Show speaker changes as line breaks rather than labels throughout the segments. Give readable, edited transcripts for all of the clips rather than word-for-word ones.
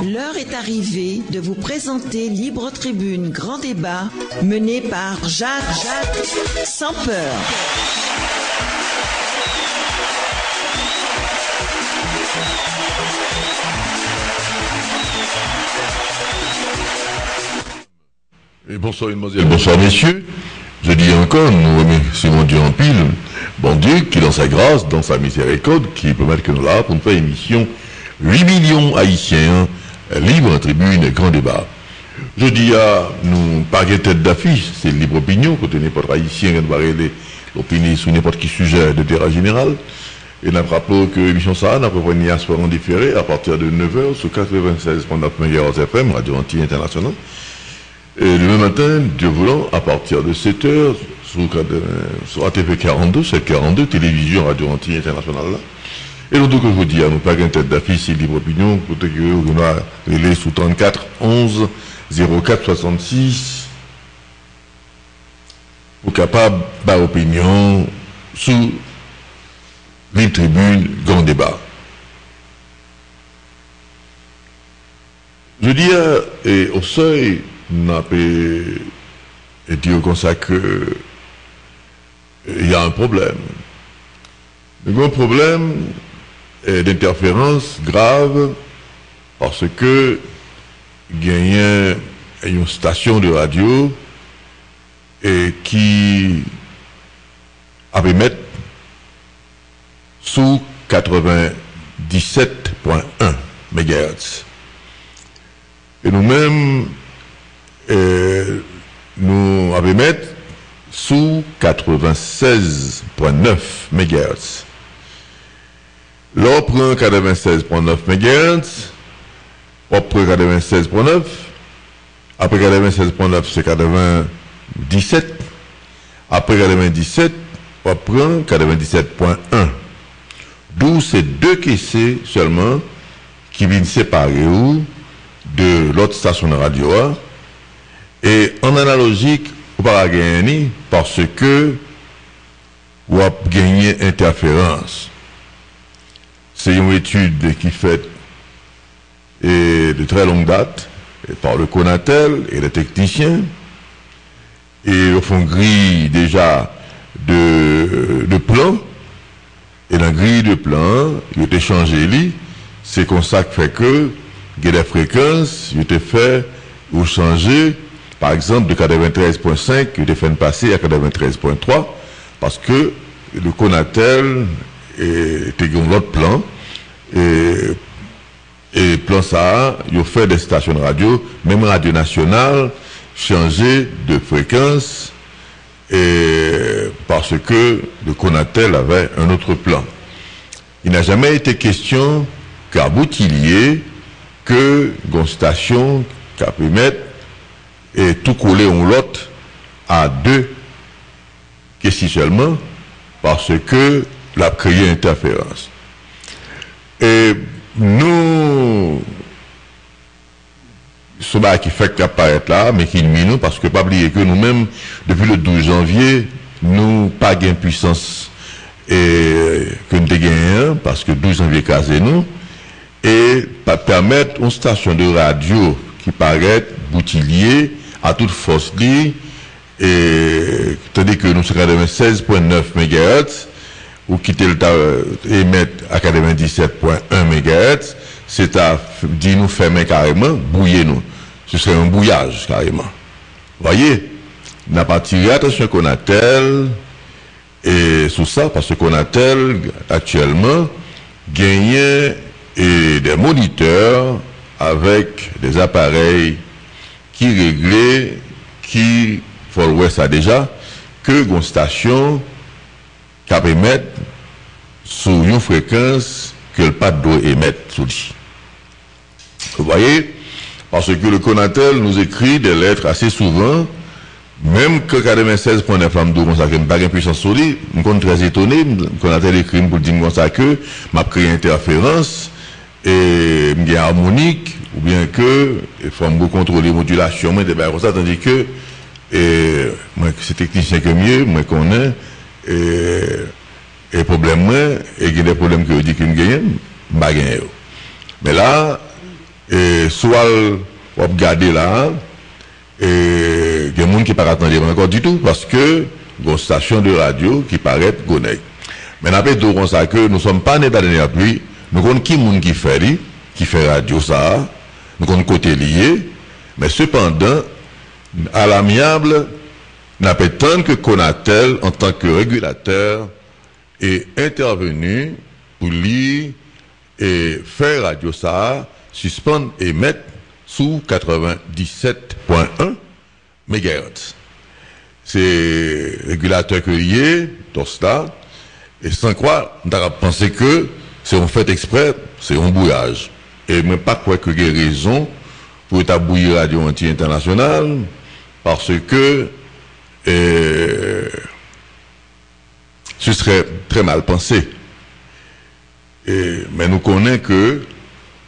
L'heure est arrivée de vous présenter Libre Tribune Grand Débat, mené par Jacques sans peur.
Et bonsoir mesdemoiselles, bonsoir messieurs. Je dis encore, nous remercions Dieu en pile, bon Dieu qui dans sa grâce, dans sa miséricorde, qui peut mettre que nous là pour nous faire émission 8 millions haïtiens libres en tribune, grand débat. Je dis à nous pas de tête d'affiche, c'est libre opinion, côté n'importe haïtien qui va relayer l'opinion sur n'importe quel sujet de terrain général. Et nous rappelons que l'émission ça n'a pas une soir en différé à partir de 9h sur 96.9 MHz FM, Radio Antilles Internationale. Et le même matin, Dieu voulant, à partir de 7h, sur ATV 42, 742, télévision Radio Antilles Internationale là. Et donc, que je vous dis, à nous pas une tête d'affiche, c'est libre opinion, côté que vous avez relais sous 34 11 04 66, pour capable par opinion, sous les tribunes, grand débat. Je dis, et au seuil, n'a pas dire comme ça que il y a un problème. Le gros problème est d'interférence grave parce que il y a une station de radio et qui a pu mettre sous 97.1 MHz. Et nous-mêmes nous avons mis sous 96.9 MHz. L'on prend 96.9 MHz, on prend 96.9, après 96.9 c'est 97, après 97, on prend 97.1. D'où ces deux caissés seulement qui viennent séparer de l'autre station de radio. Et en analogique, on va gagner parce que on va gagner interférence. C'est une étude qui fait de très longue date par le Conatel et les techniciens. Et ils font grille déjà de plan. Et dans la grille de plan, il a changé. C'est comme ça que fait que les fréquences, il a fait ou changé. Par exemple, de 93.5, il est fait passer à 93.3, parce que le Conatel était dans l'autre plan, et plan ça, il a fait des stations de radio, même Radio Nationale, changer de fréquence, et parce que le Conatel avait un autre plan. Il n'a jamais été question qu'à Boutillier, que une station qui a pu mettre et tout coller en l'autre à deux questions seulement parce que la créé interférence. Et nous, ce qui fait qu'il apparaît là, mais qui nous parce que pas oublier que nous-mêmes, depuis le 12 janvier, nous pas gain puissance et que nous gagnons parce que 12 janvier casé nous et pas permettre une station de radio qui paraît Boutillier à toute force et tandis que nous sommes à 96.9 MHz ou quitter le émettre à 97.1 MHz, c'est à dire nous fermer carrément, bouiller nous. Ce serait un bouillage carrément. Voyez, n'a pas tiré attention qu'on a tel et sous ça parce qu'on a tel actuellement gagné des moniteurs avec des appareils qui réglaient, qui faut ça déjà, que une station qui peut émettre sur une fréquence que le pas doit émettre sous lui. Vous voyez, parce que le Conatel nous écrit des lettres assez souvent, même que 96.9 flammes d'eau, ça n'a pas de puissance sur lui, je suis très étonné, le Conatel écrit pour dire que m'a créé interférence, et il y a harmonique, ou bien que il faut contrôler modulation, mais comme ça, tandis que moi c'est technicien que mieux, moi connais et problème moi et il y a des problèmes que je dis qu'il me gagne, pas gagner. Mais là et soit on regarder là et il y a des gens qui ne pas attendre encore du tout parce que une station de radio qui paraît Goneg. Mais après tout comme ça que nous sommes pas nés dans la dernière pluie, nous connaissons qui monde qui fait radio ça, nous connaissons côté lié, mais cependant à l'amiable n'a pas tant que Conatel en tant que régulateur est intervenu pour lui et faire radio ça suspendre et mettre sous 97.1 MHz. C'est régulateur que lié, Tosta, et sans croire, on a pensé que c'est un fait exprès, c'est un bouillage. Et même pas quoi que j'ai raison pour établir Radio Anti-International, parce que ce serait très mal pensé. Mais nous connaissons que,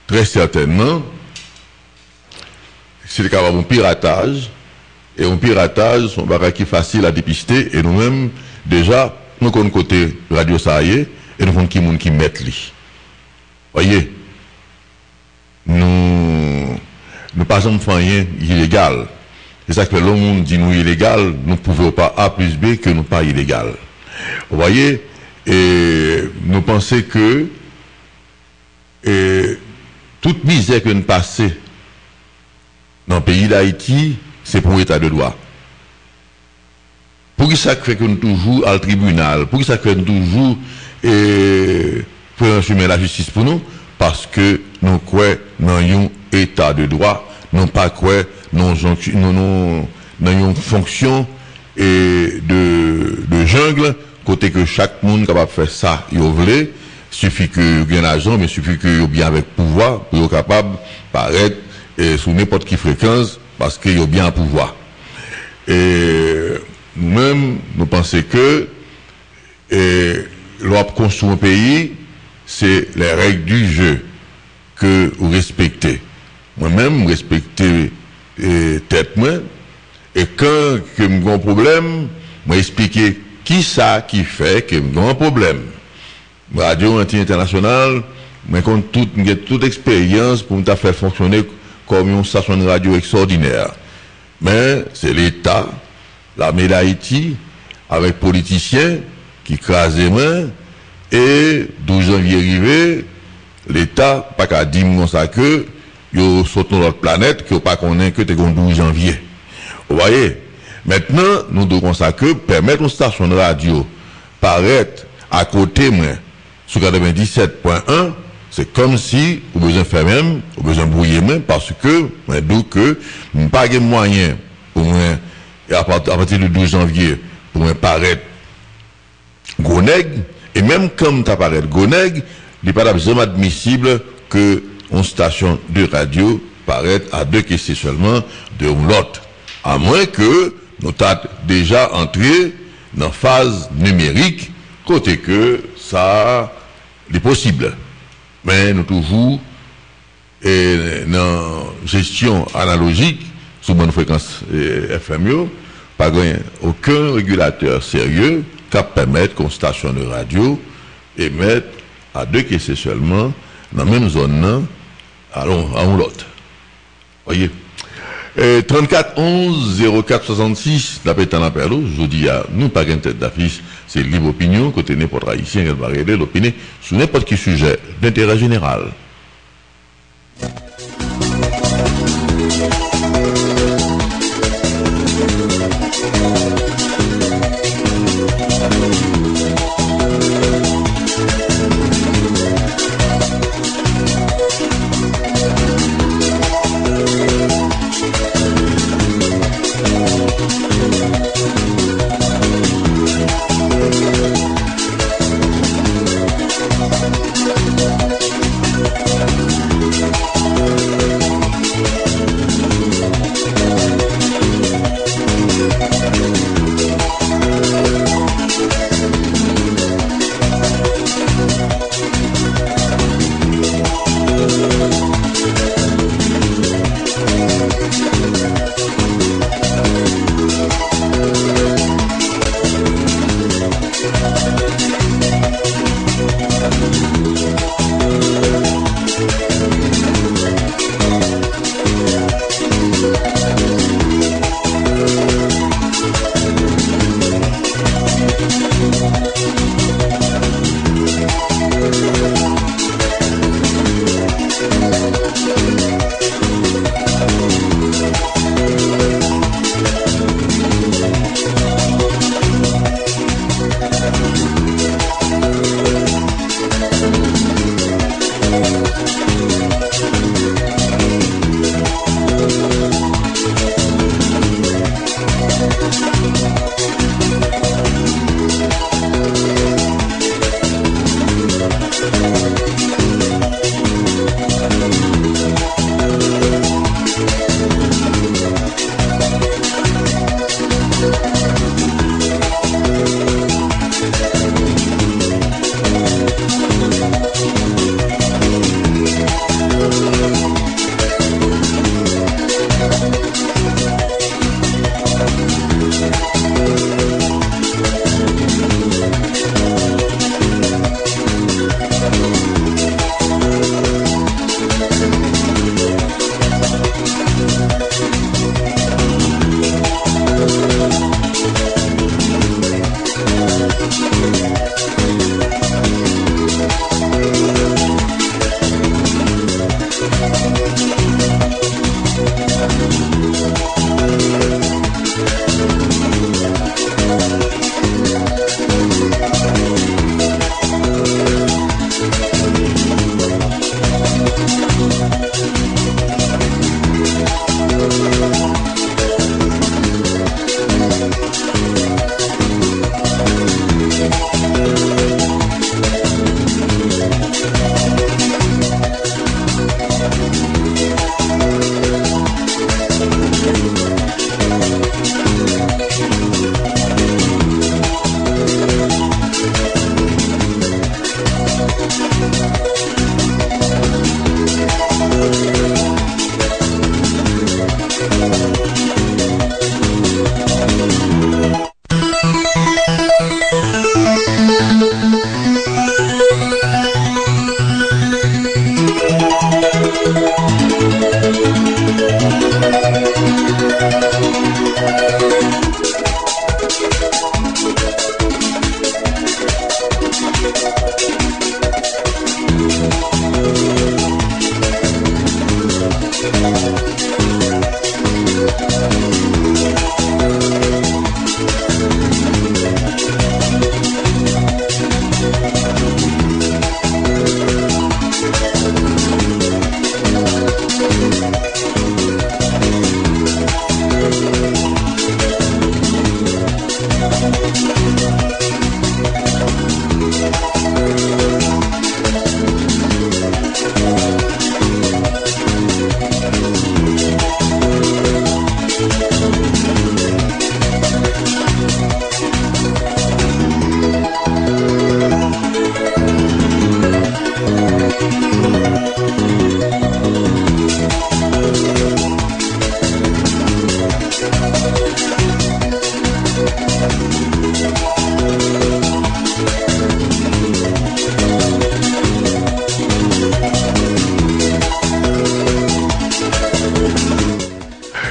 très certainement, c'est le cas d'un piratage, et un piratage, c'est un bagage qui est facile à dépister, et nous-mêmes, déjà, nous connaissons côté Radio Saïe, et nous connaissons qui mettent lui. Voyez, nous pas jamais fait rien illégal. C'est ça que le monde dit nous illégal, nous ne pouvons pas A plus B que nous pas illégal. Vous voyez, et nous pensons que toute misère que nous passons dans le pays d'Haïti, c'est pour l'état de droit. Pour qui ça fait que nous toujours au tribunal, pour qui ça fait que nous toujours pour chemin la justice pour nous, parce que nous croyons dans un état de droit, non pas quoi non une fonction de jungle, côté que chaque monde capable de faire ça, il veut, suffit que y ait un agent, mais suffit que y bien avec pouvoir, pour capable de paraître sous n'importe quelle fréquence, parce qu'il y a bien un pouvoir. Et nous-mêmes, nous pensons que l'Europe construit un pays, c'est les règles du jeu que vous respectez. Moi-même, respecter tête moi, et quand j'ai un grand problème, moi expliquer qui ça qui fait que j'ai un grand problème. Radio Anti-International, moi compte toute expérience pour me faire fonctionner comme une station de radio extraordinaire. Mais c'est l'État, l'armée d'Haïti, avec politiciens qui crasent les mains, et 12 janvier arrivé, l'État, pas qu'à dire ça que, ils sont sur notre planète, qu'ils n'ont pas connu que le 12 janvier. Vous voyez? Maintenant, nous devons ça que permettre aux stations de radio paraître à côté, moi, sur 97.1, c'est comme si, vous besoin faire même, vous besoin brouiller même, parce que, d'où que, nous pas de moyens, pour moi, à partir du 12 janvier, pour moi paraître Goneg, et même comme tu apparaît Goneg, il n'est pas absolument admissible que une station de radio paraît à 2 questions seulement de l'autre. À moins que nous avons déjà entré dans la phase numérique, côté que ça est possible. Mais nous toujours dans gestion analogique, sous bonne fréquence FMO, pas aucun régulateur sérieux qui permettre qu'une station de radio émette à 2 questions seulement dans la même zone, allons à l'autre. Voyez. 34 11 04 66, la pétane à perlo, je dis à nous pas une tête d'affiche, c'est libre opinion, côté n'importe haïtien, elle va regarder l'opinion sur n'importe quel sujet d'intérêt général.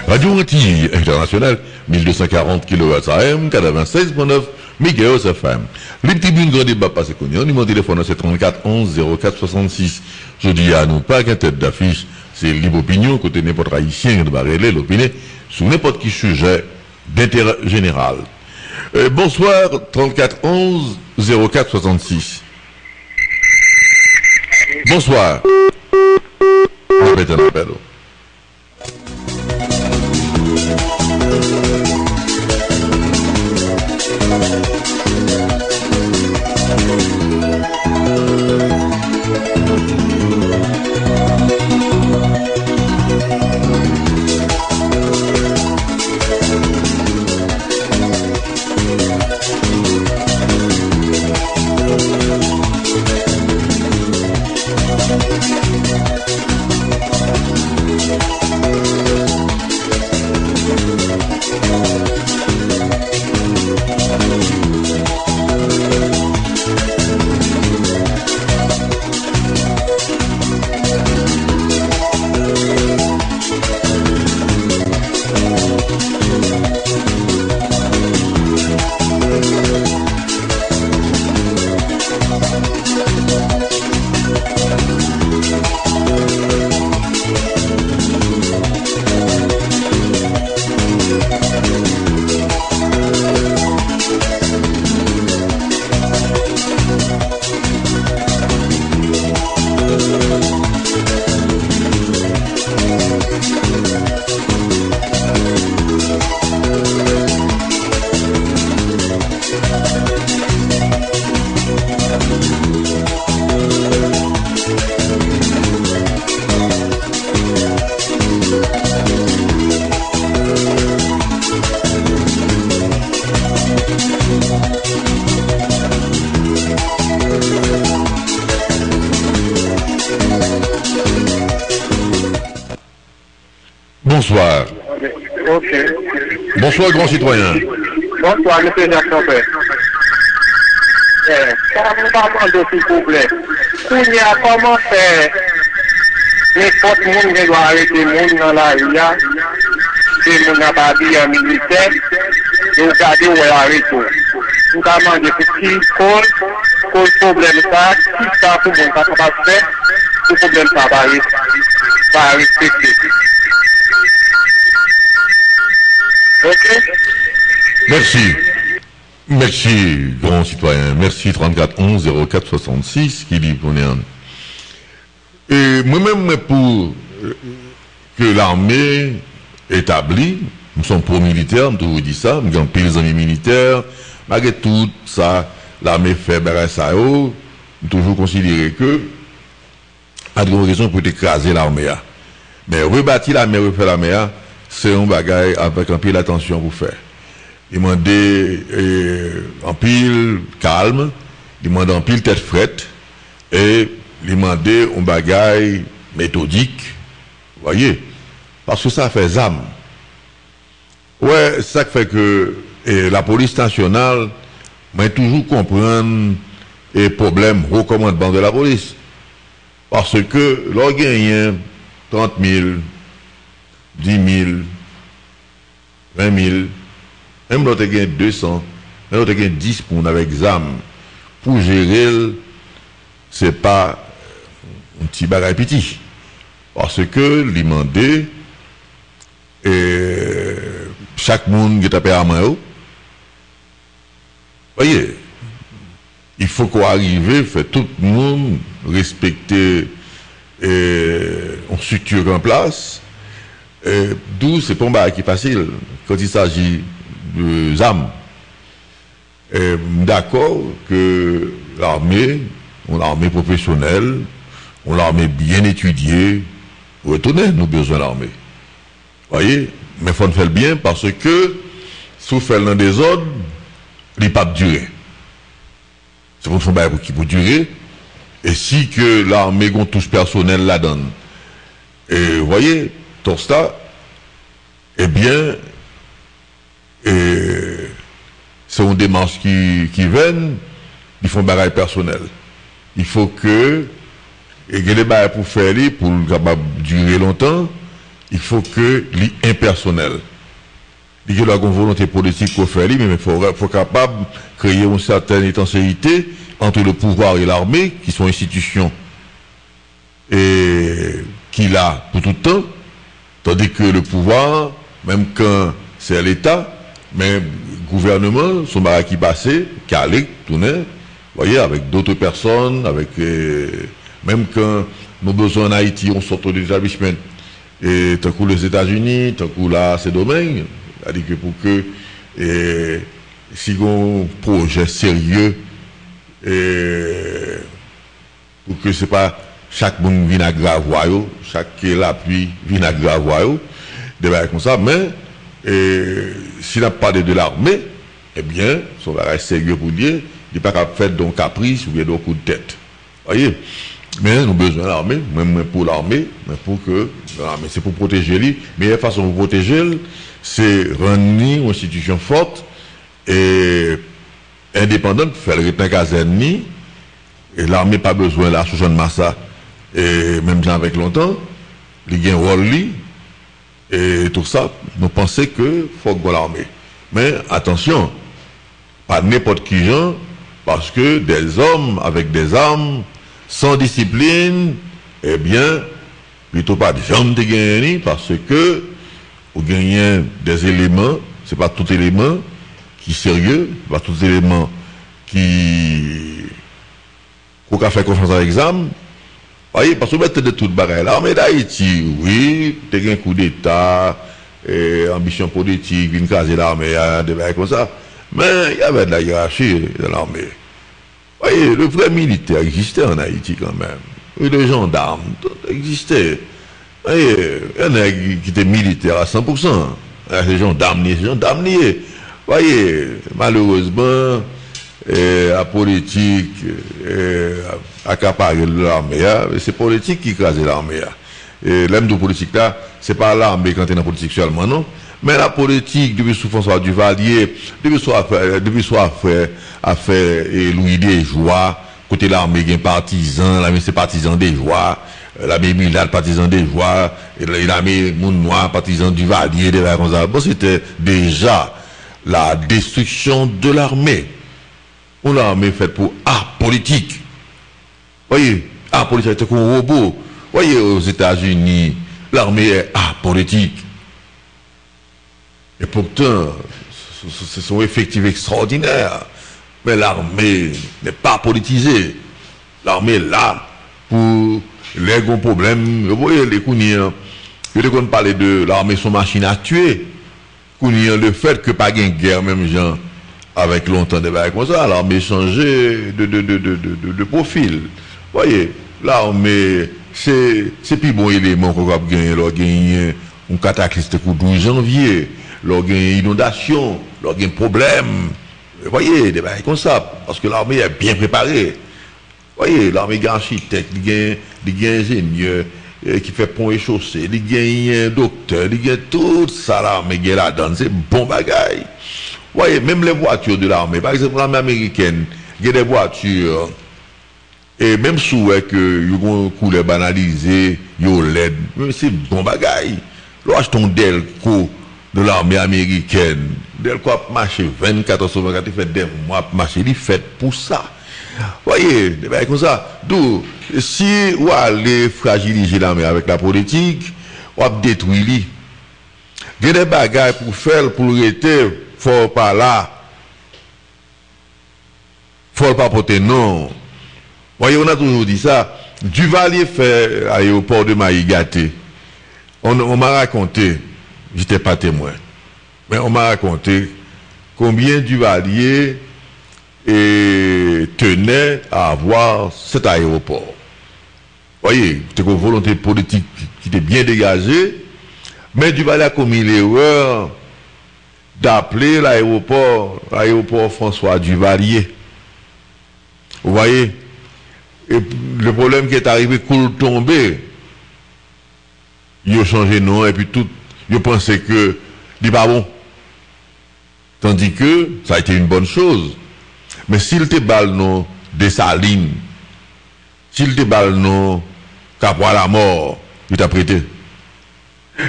Radio Antilles International, 1240 kHz AM, 96.9 MHz FM. Les petits buts de débat passé connu. Numéro de téléphone c'est 34 11 04 66. Je dis à nous pas qu'un tête d'affiche, c'est libre opinion côté n'importe haïtien de barrer l'opinion sur n'importe qui sujet d'intérêt général. Bonsoir 34 11 04 66. Bonsoir. Répète un appel. Bonsoir.
Ok.
Bonsoir, grand citoyen.
Bonsoir, monsieur Jacques Champet. Pardon, s'il vous plaît. Comment faire n'importe monde qui doit arrêter le monde dans la rue, c'est mon abadi en militaire, et regarder où elle arrête. Nous avons demandé pour qui cause problème ça, qui ça pour mon capable faire, ce problème ça va arrêter. respecter. Ok?
Merci. Merci, grand citoyen. Merci 34 11 04 66 qui dit qu'on est en. Et moi-même, pour que l'armée établie, nous sommes pro-militaires, nous toujours dit ça, nous avons pile amis militaires, malgré tout ça, l'armée fait ça, nous toujours considéré que, à de raison pour écraser l'armée. Mais rebâtir l'armée, refaire l'armée, c'est un bagage avec un pile d'attention pour faire. Il demandait en pile calme, il demandait en pile tête frette, et il demandait un bagage méthodique, vous voyez, parce que ça fait zam. Ouais, ça fait que la police nationale, mais toujours comprendre les problèmes au commandement de la police. Parce que l'on gagne 30 000, 10 000, 20 000, même l'autre gagne 200, même l'autre gagne 10 pour avec ZAM. Pour gérer, c'est pas un petit bagage petit. Parce que l'imandé, chaque monde qui est à main, vous voyez, il faut qu'on arrive, faire tout le monde respecter une structure en place. D'où c'est pas un bagage qui est facile quand il s'agit de ZAM. D'accord que l'armée, on l'armée professionnelle, on l'armée bien étudiée, retourner, nous besoin de l'armée. Voyez, mais il faut le faire bien parce que si vous faites dans des ordres, il ne peut pas durer. C'est pour son bagage qui peut durer. Et si que l'armée gon touche personnel la donne. Et vous voyez, tout ça, eh bien, c'est une démarche qui viennent, ils font bagage personnel. Il faut que, et que les bagages pour faire pour capable durer longtemps, il faut que l'impersonnel. Il y a une volonté politique pour faire, mais il faut capable créer une certaine étanchéité entre le pouvoir et l'armée, qui sont institutions et qu'il a pour tout le temps, tandis que le pouvoir, même quand c'est l'État, mais le gouvernement, son barrage qui passait, qui allait tourner, vous voyez, avec d'autres personnes, avec même quand nous besoin en Haïti, on sort des établissements, et tant que les États-Unis, tant que là, ces domaines, c'est-à-dire que pour que si on projet sérieux, pour que c'est pas chaque monde vienne à gravoyer, chaque l'appui vienne à gravoyer, des choses comme ça, mais s'il n'a pas de l'armée, eh bien, son bagage sérieux pour dire, il n'est pas capable de faire d'un caprice ou bien d'un coup de tête. Voyez? Mais nous avons besoin de l'armée, même pour l'armée, mais pour que l'armée, c'est pour protéger lui. Mais la façon de protéger, c'est rendre une institution forte et indépendante, faire le rythme caserne, et l'armée pas besoin là, sous Jean Massa, et même avec longtemps, il y a un rôle et tout ça, nous pensons que faut que l'armée. Mais attention, pas n'importe qui gens, parce que des hommes avec des armes, sans discipline, eh bien, plutôt pas de jambes de gagner, parce que vous gagnez des éléments, c'est pas tout élément qui est sérieux, pas tout élément qui qu'on a fait confiance à l'examen. Voyez, parce que vous mettez de toute bagaille. L'armée d'Haïti, oui, t'as un coup d'État, ambition politique, une case l'armée, des bagailles comme ça. Mais il y avait de la hiérarchie dans l'armée. Voyez, le vrai militaire existait en Haïti quand même. Oui, les gendarmes, tout existait. Voyez, il y en a qui étaient militaires à 100%. Les gendarmes niés. Voyez, malheureusement, la politique accaparer l'armée, c'est politique qui écrase l'armée. Et l'aime de politique là, c'est pas l'armée quand on est en politique seulement, non. Mais la politique, depuis sous François Duvalier, depuis soit affaire Louis Desjoie, côté l'armée, il y a partisans, l'armée c'est partisan Desjoie, l'armée Milad, partisan Desjoie, l'armée Moun Noir, partisan Duvalier, des comme ça. Bon, c'était déjà la destruction de l'armée. On l'armée faite pour art politique. Voyez, art politique, c'est comme un robot. Voyez, aux États-Unis, l'armée est apolitique. Et pourtant, ce sont effectifs extraordinaires. Mais l'armée n'est pas politisée. L'armée est là pour les gros problèmes. Vous voyez, les Kouniens, je ne parler de l'armée, son machine à tuer. Kouniens, le fait que pas de guerre, même gens, avec longtemps de bails comme ça, l'armée changé de profil. Vous voyez, l'armée, c'est plus bon élément qu'on va gagner. Leur gagner un cataclysme pour 12 janvier, leur gagner inondation, leur gagner problème. Vous voyez, des bails comme ça, parce que l'armée est bien préparée. Vous voyez, l'armée est architecte, il y a ingénieur qui fait pont et chaussée, il y a un docteur, il y a tout ça, l'armée qui est là-dedans, c'est bon bagaille. Vous voyez, même les voitures de l'armée, par exemple l'armée américaine, il y a des voitures, et même sous que ils ont couleur banalisé, ils ont LED, c'est bon bagaille. Là, achetons Delco de l'armée américaine, Delco a marché 24 heures sur 24, il fait des mois, marché, il fait pour ça. Vous voyez, des bails comme ça. D'où, si vous allez fragiliser l'armée avec la politique, vous allez détruire. Il y a des bagailles pour faire, pour arrêter, faut pas là. Faut pas porter non. Vous voyez, on a toujours dit ça. Duvalier fait l'aéroport de Maïgaté. On m'a raconté, j'étais pas témoin, mais on m'a raconté combien Duvalier tenait à avoir cet aéroport. Vous voyez, c'était une volonté politique qui était bien dégagée, mais Duvalier a commis l'erreur d'appeler l'aéroport François Duvalier. Vous voyez, et le problème qui est arrivé, coule tombé, il a changé de nom et puis tout, il pensait que il pas bon. Tandis que ça a été une bonne chose. Mais s'il te balle non Dessalines, s'il te balle non Capois la mort, il t'a prêté.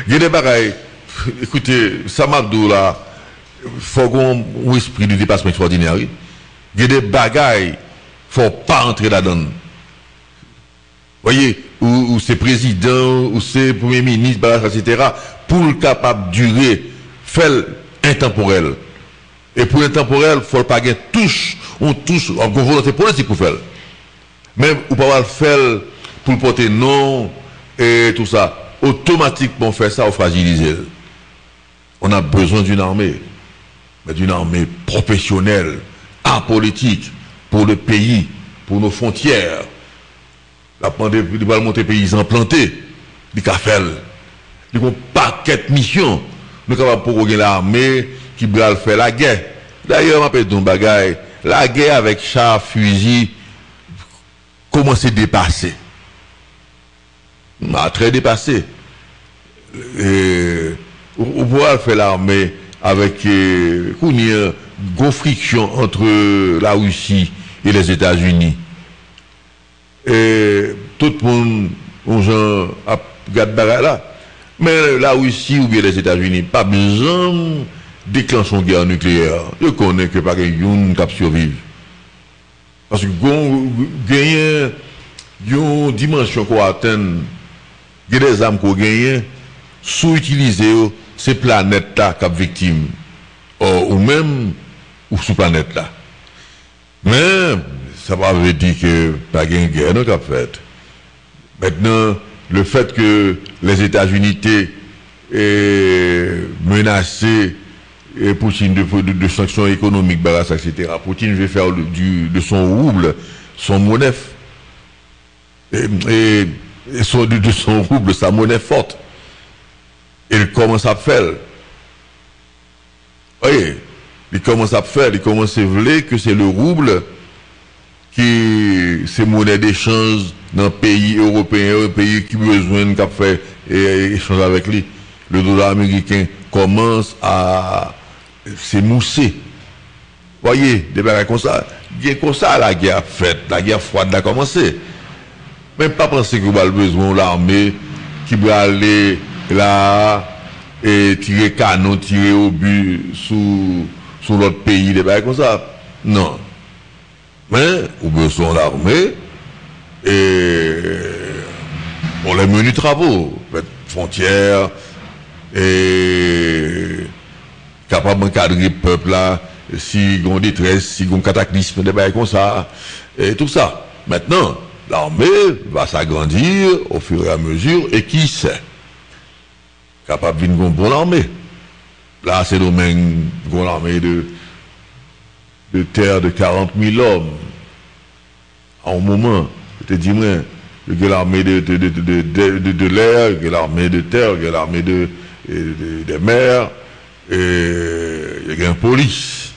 Il y a des bagailles, écoutez, Samadou là, faut qu'on ait esprit de dépassement extraordinaire. Il y a des bagailles, faut pas entrer là-dedans. Voyez, ou c'est président, ou c'est premier ministre, etc., pour le capable de durer, faire intemporel. Et pour l'intemporel, il ne faut pas gagner touche, on volonté politique pour faire. Même, ou pas le faire pour le porter non, et tout ça. Automatiquement, on fait ça, on fragilise. On a besoin d'une armée, mais d'une armée professionnelle, apolitique, pour le pays, pour nos frontières. La pandémie, il va monter paysans plantés, il va faire. Il y a un paquet de missions. Nous sommes capables pour l'armée qui va faire la guerre. D'ailleurs, je vais bagaille. La guerre avec char, fusil, commence à dépasser. Très dépassé. On pourra faire l'armée avec une friction entre la Russie et les États-Unis. Et tout le monde, a gardé là. Mais la Russie ou bien les États-Unis, pas besoin de déclencher une guerre nucléaire. Je connais que pas une qui survive. Parce que gagner une dimension qu'on atteint, il y a des armes qu'on gagne, sous-utiliser ces planètes-là qui sont victimes. Ou même, ou sous planète-là. Mais, ça va veut dire que pas de guerre non qu'a fait. Maintenant, le fait que les États-Unis étaient menacés et Poutine de sanctions économiques, etc. Poutine veut faire de son rouble son monnaie. Et de son rouble sa monnaie forte. Et il commence à faire. Oui, il commence à faire, il commence à vouloir que c'est le rouble qui c'est monnaie d'échange dans le pays européen, un pays qui a besoin de faire échange avec lui. Le dollar américain commence à s'émousser. Voyez, des bagages comme ça. Comme ça, la guerre faite, la guerre froide a commencé. Même pas penser que vous avez besoin de l'armée qui va aller là et tirer canon, tirer au but sur l'autre pays, des bagages comme ça. Non. Mais, ou besoin l'armée, et on les menus travaux. frontières, et capable d'encadrer le peuple là, si il y a une détresse, si il y a un cataclysme, des bails comme ça, et tout ça. Maintenant, l'armée va s'agrandir au fur et à mesure, et qui sait? Capable d'une bonne armée. Là, c'est domaine d'une armée de terre de 40 000 hommes. En un moment, je te dis, il y a l'armée de l'air, il y a l'armée de terre, il y a l'armée des mers, et il y a une police.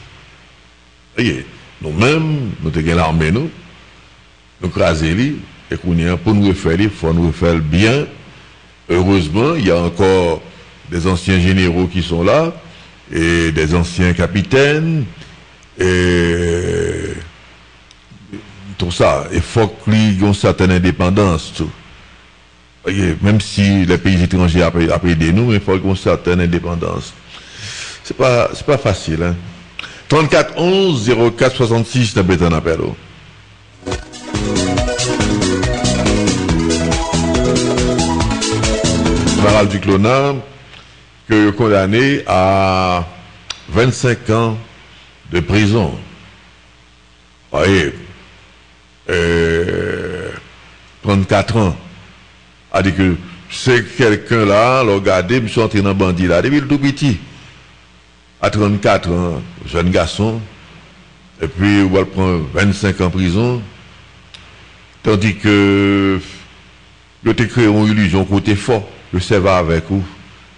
Voyez, nous-mêmes, nous avons l'armée, nous craser, et pour nous refaire, il faut nous refaire bien. Heureusement, il y a encore des anciens généraux qui sont là, et des anciens capitaines, et tout ça. Il faut qu'ils aient une certaine indépendance. Tout. Voyez, même si les pays étrangers ont aidé nous, il faut qu'ils aient une certaine indépendance. C'est pas facile. Hein? 34 11 04 66, t'as un appel. Maral du Clonard, que condamné à 25 ans de prison. Voyez, 34 ans. A dit que c'est quelqu'un là, regardez, je suis entré dans le bandit là, depuis le tout petit. À 34 ans, jeune garçon, et puis on va le prendre 25 ans en prison, tandis que je t'ai créé une illusion côté fort. Ça va avec vous,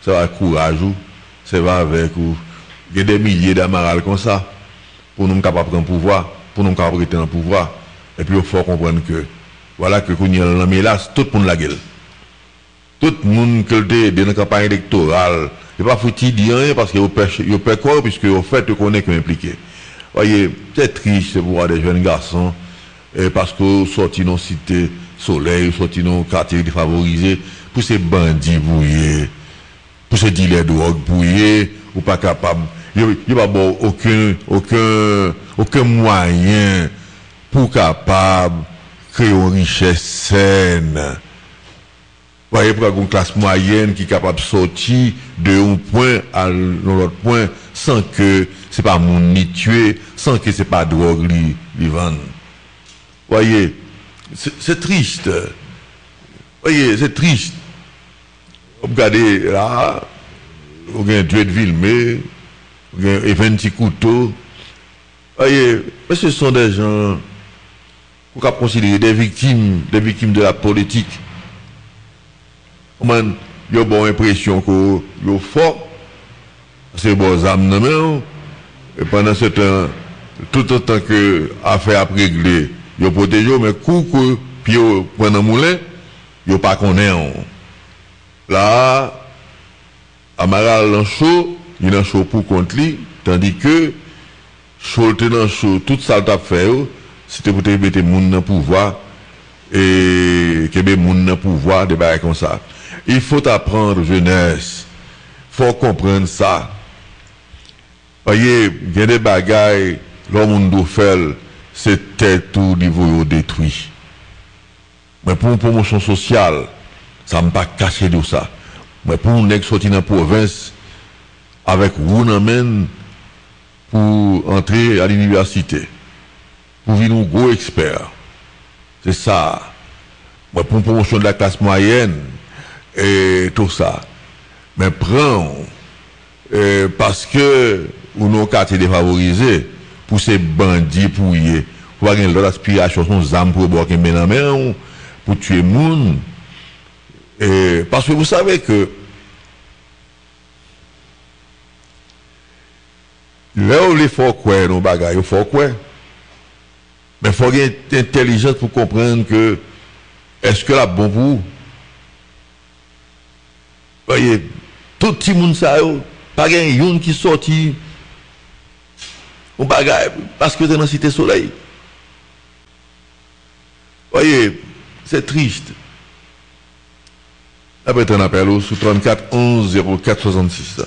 ça va courage vous, ça va avec vous. Il y a des milliers d'amarals comme ça, pour nous capables de prendre pouvoir, pour nous capables de rester dans le pouvoir. Et puis il faut comprendre que, voilà que quand il y a un là, tout le monde la gueule. Tout le monde qui est dans la campagne électorale, il n'est pas foutu de rien parce qu'il peut quoi, puisque au fait, il connaît qu'il est impliqué. Voyez, c'est triste pour voir des jeunes garçons, parce que sortis dans la cité soleil, sortis dans le quartier défavorisé, pour ces bandits bouillés, pour ces dealers de drogue bouillés, ou pas capable, il n'y a pas aucun moyen pour capable créer une richesse saine. Vous voyez, pour une classe moyenne qui est capable de sortir de un point à l'autre point sans que ce n'est pas mon ni tué, sans que ce n'est pas drogue li vendre. Vous voyez, c'est triste. Vous voyez, c'est triste. Vous regardez là, vous avez un duel de Villemé, vous avez 20 couteaux. Vous voyez, ce sont des gens qu'on peut considérer des victimes de la politique. Il y a une bonne impression que sont forts, c'est bon âmes, et pendant ce temps, tout le temps que l'affaire a réglé, ils protègent, mais coup, puis ils prennent un moulin, ils ne pas connaissent. Là, Amaral en chaud, il est en chaud pour contre lui, tandis que chaud dans chaud, tout ça t'a fait, c'était pour te mettre les gens dans le pouvoir, et que les gens dans le pouvoir, des barres comme ça. Il faut apprendre jeunesse, il faut comprendre ça. Voyez, il y a des bagailles, l'homme doit faire, c'était tout niveau détruit. Mais pour une promotion sociale, ça ne m'a pas caché de ça. Mais pour un nègre sorti dans la province, avec Rounamen, pour entrer à l'université, pour venir un gros expert. C'est ça. Mais pour une promotion de la classe moyenne, et tout ça. Mais prends, parce que ou nos quartiers défavorisés, pour ces bandits pouillés, pour avoir l'autre aspiration, son âme pour boire qu'un ménamé, pour tuer moun. Parce que vous savez que là où il faut quoi, nos bagages, il faut quoi. Mais il faut avoir une intelligence pour comprendre que est-ce que la bon pour vous? Voyez, tout le monde ça, pas un qui sorti au bagage parce que c'est dans la cité soleil. Voyez, c'est triste. Après, un appel au sous 34 11 04 66.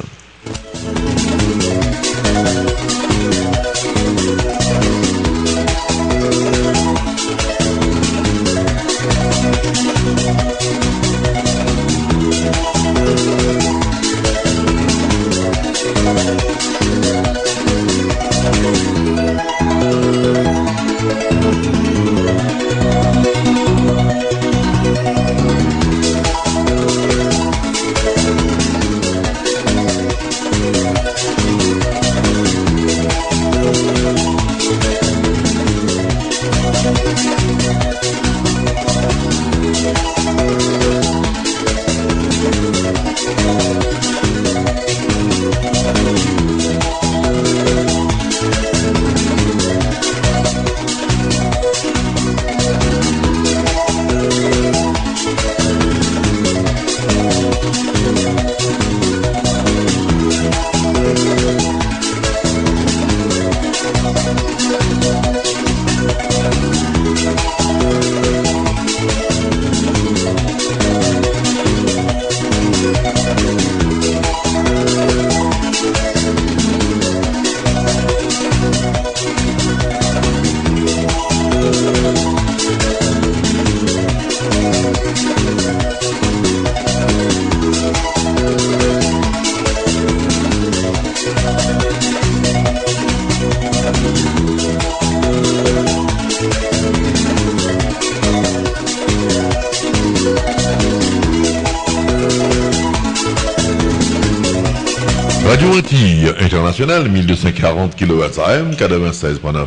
Radio Antilles International, 1240 kHz AM, 96.9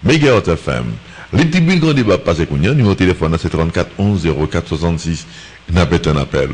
MHz FM. Les petits bulles grand débat passé Kounia, numéro de téléphone c'est 34 11 04 66. N'a pas un appel.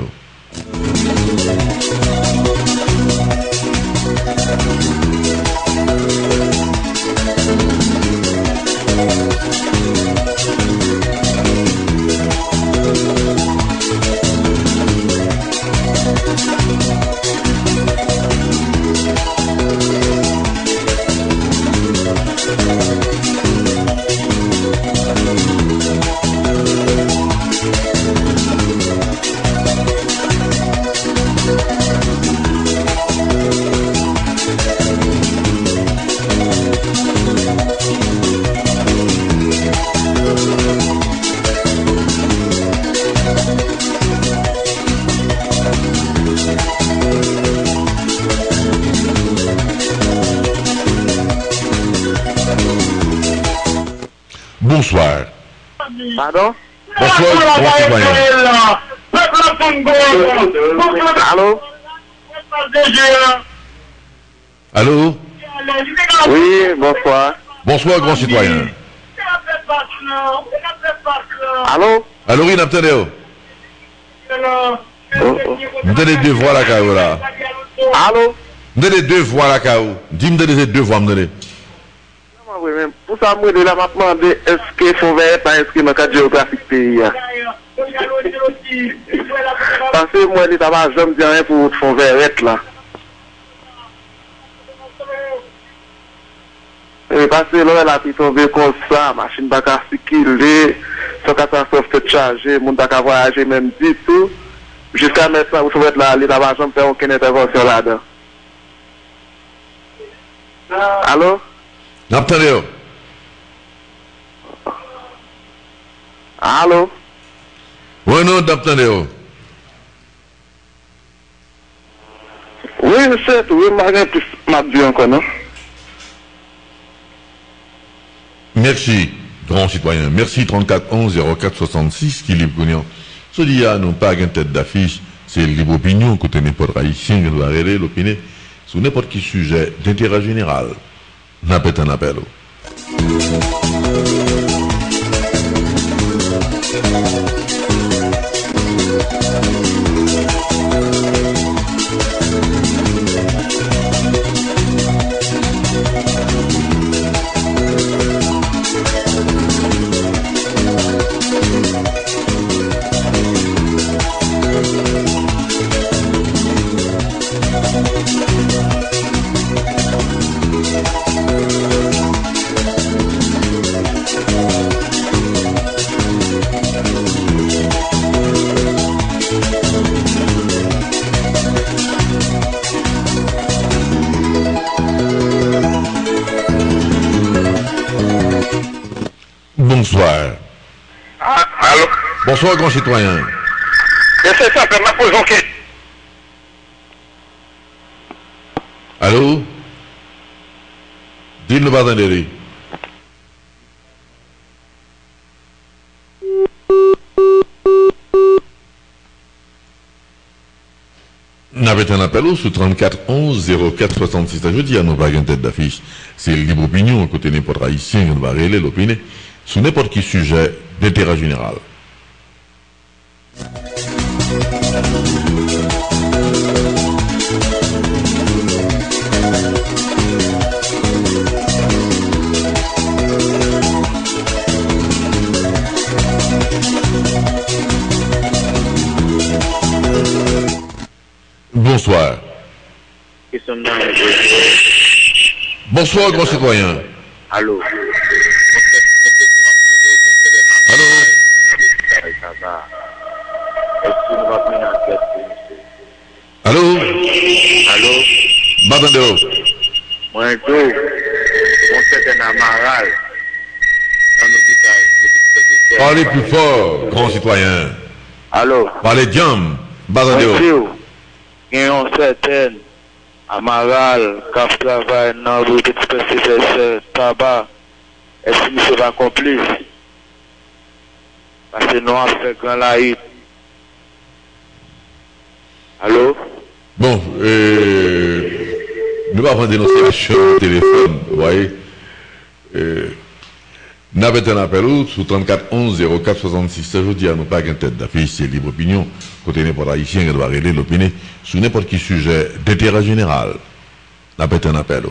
Bonsoir.
Pardon?
Bonsoir, citoyen.
Allô?
Allô?
Oui, bonsoir.
Bonsoir, grand citoyen.
Allô?
Allô, oui, n'abtenez-vous? Vous avez deux voix la caillou là.
Allô?
Vous avez deux voix la caillou. Dis-moi les deux voix, me
Oui, mais pour ça, moi, je m'a demandé est-ce qu'il faut vert, est-ce qu'il y a un cadre géographique pays. Parce que moi, je n'ai jamais dit rien pour fond vert là. Et parce que là, la pi tombe comme ça, machine pas qu'à circuler, sans catastrophe peut charger, mon pas qu'à voyager même du tout. Jusqu'à maintenant, vous trouvez là, l'État va jamais faire aucune intervention là-dedans. Allô?
N'abtenez-vous?
Allô?
Oui, non, n'abtenez-vous?
Oui, c'est tout. Oui, malgré tout, m'a dit encore, non?
Merci, grand citoyen. Merci, 34 11 04 66, qui libre Kounian. Ce dia, nous pas une tête d'affiche, c'est libre opinion, côté n'importe haïtien, qui doit arrêter l'opinion sur n'importe quel sujet d'intérêt général. N'a pas un appel. Bonsoir.
Allô?
Bonsoir, grand citoyen.
C'est ça, ma pose en question.
Allô? Dis-nous pas d'entendre. N'avait un appel au sous 34 11 04 66. Je dis à nos pas une tête d'affiche. C'est libre opinion, côté n'importe haïtien, on va révéler l'opinion sur n'importe quel sujet d'intérêt général. Bonsoir. Bonsoir, grand citoyen.
Allô?
Allô? Allô?
Allô?
M'attendez-vous?
Moi, tout, mon certain amaral.
Parlez plus fort, grand citoyen.
Allô?
Parlez diam. M'attendez-vous?
Il y a un certain amaral qui travaille dans le petit tabac. Est-ce que nous sommes complices? Parce que nous avons fait grand laïc. Allô?
Bon, avant de dénonciation au téléphone, vous voyez. Nous avons un appel sur 34 11 04 66. Je dis à nous pas qu'une tête d'affiche, c'est libre opinion. Côté n'importe haïtien qui doit régler l'opinion sur n'importe quel sujet d'intérêt général. Nous avons un appel.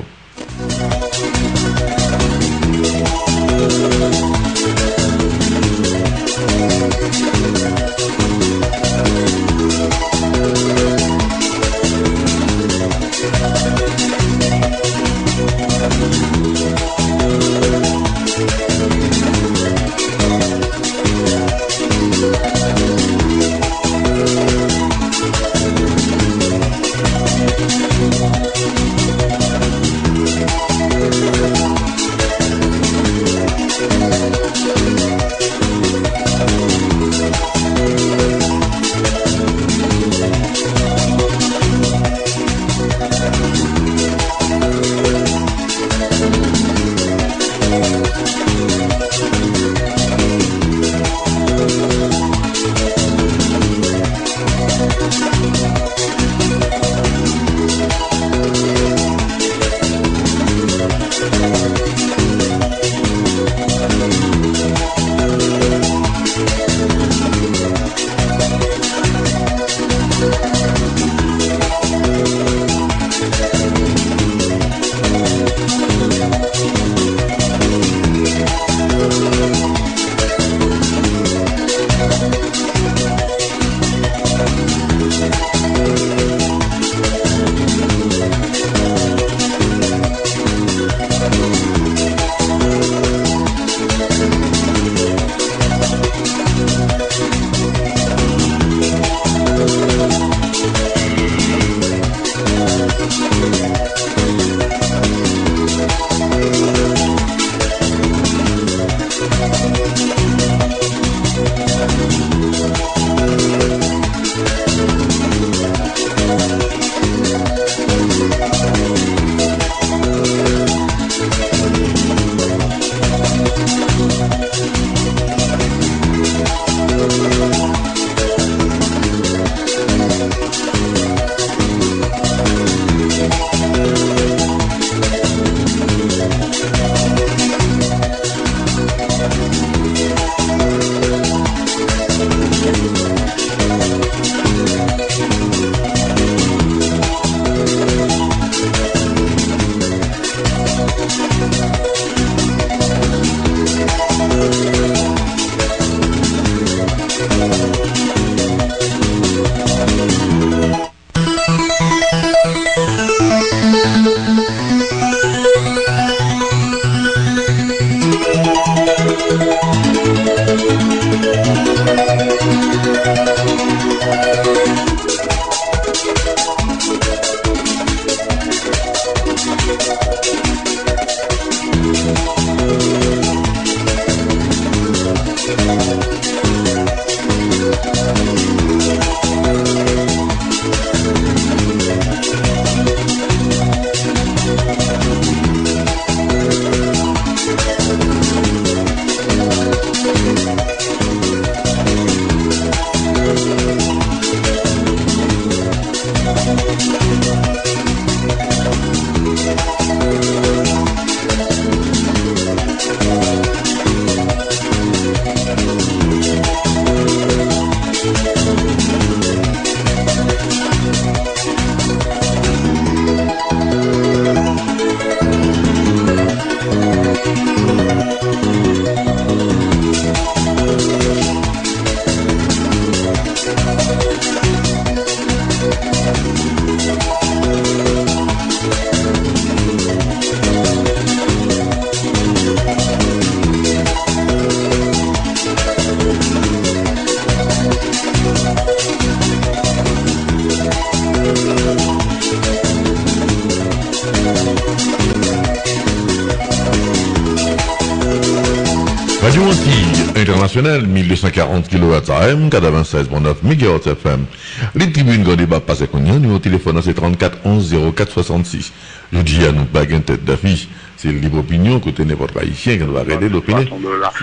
Radio Antilles International, 1240 kHz AM, 96.9 MHz FM. Les tribunes grand débat passent qu'on y a, numéro téléphone c'est 34 11 04 66. Je dis à nous pas une tête d'affiche, c'est libre opinion, côté n'importe haïtien qui doit arrêter l'opinion.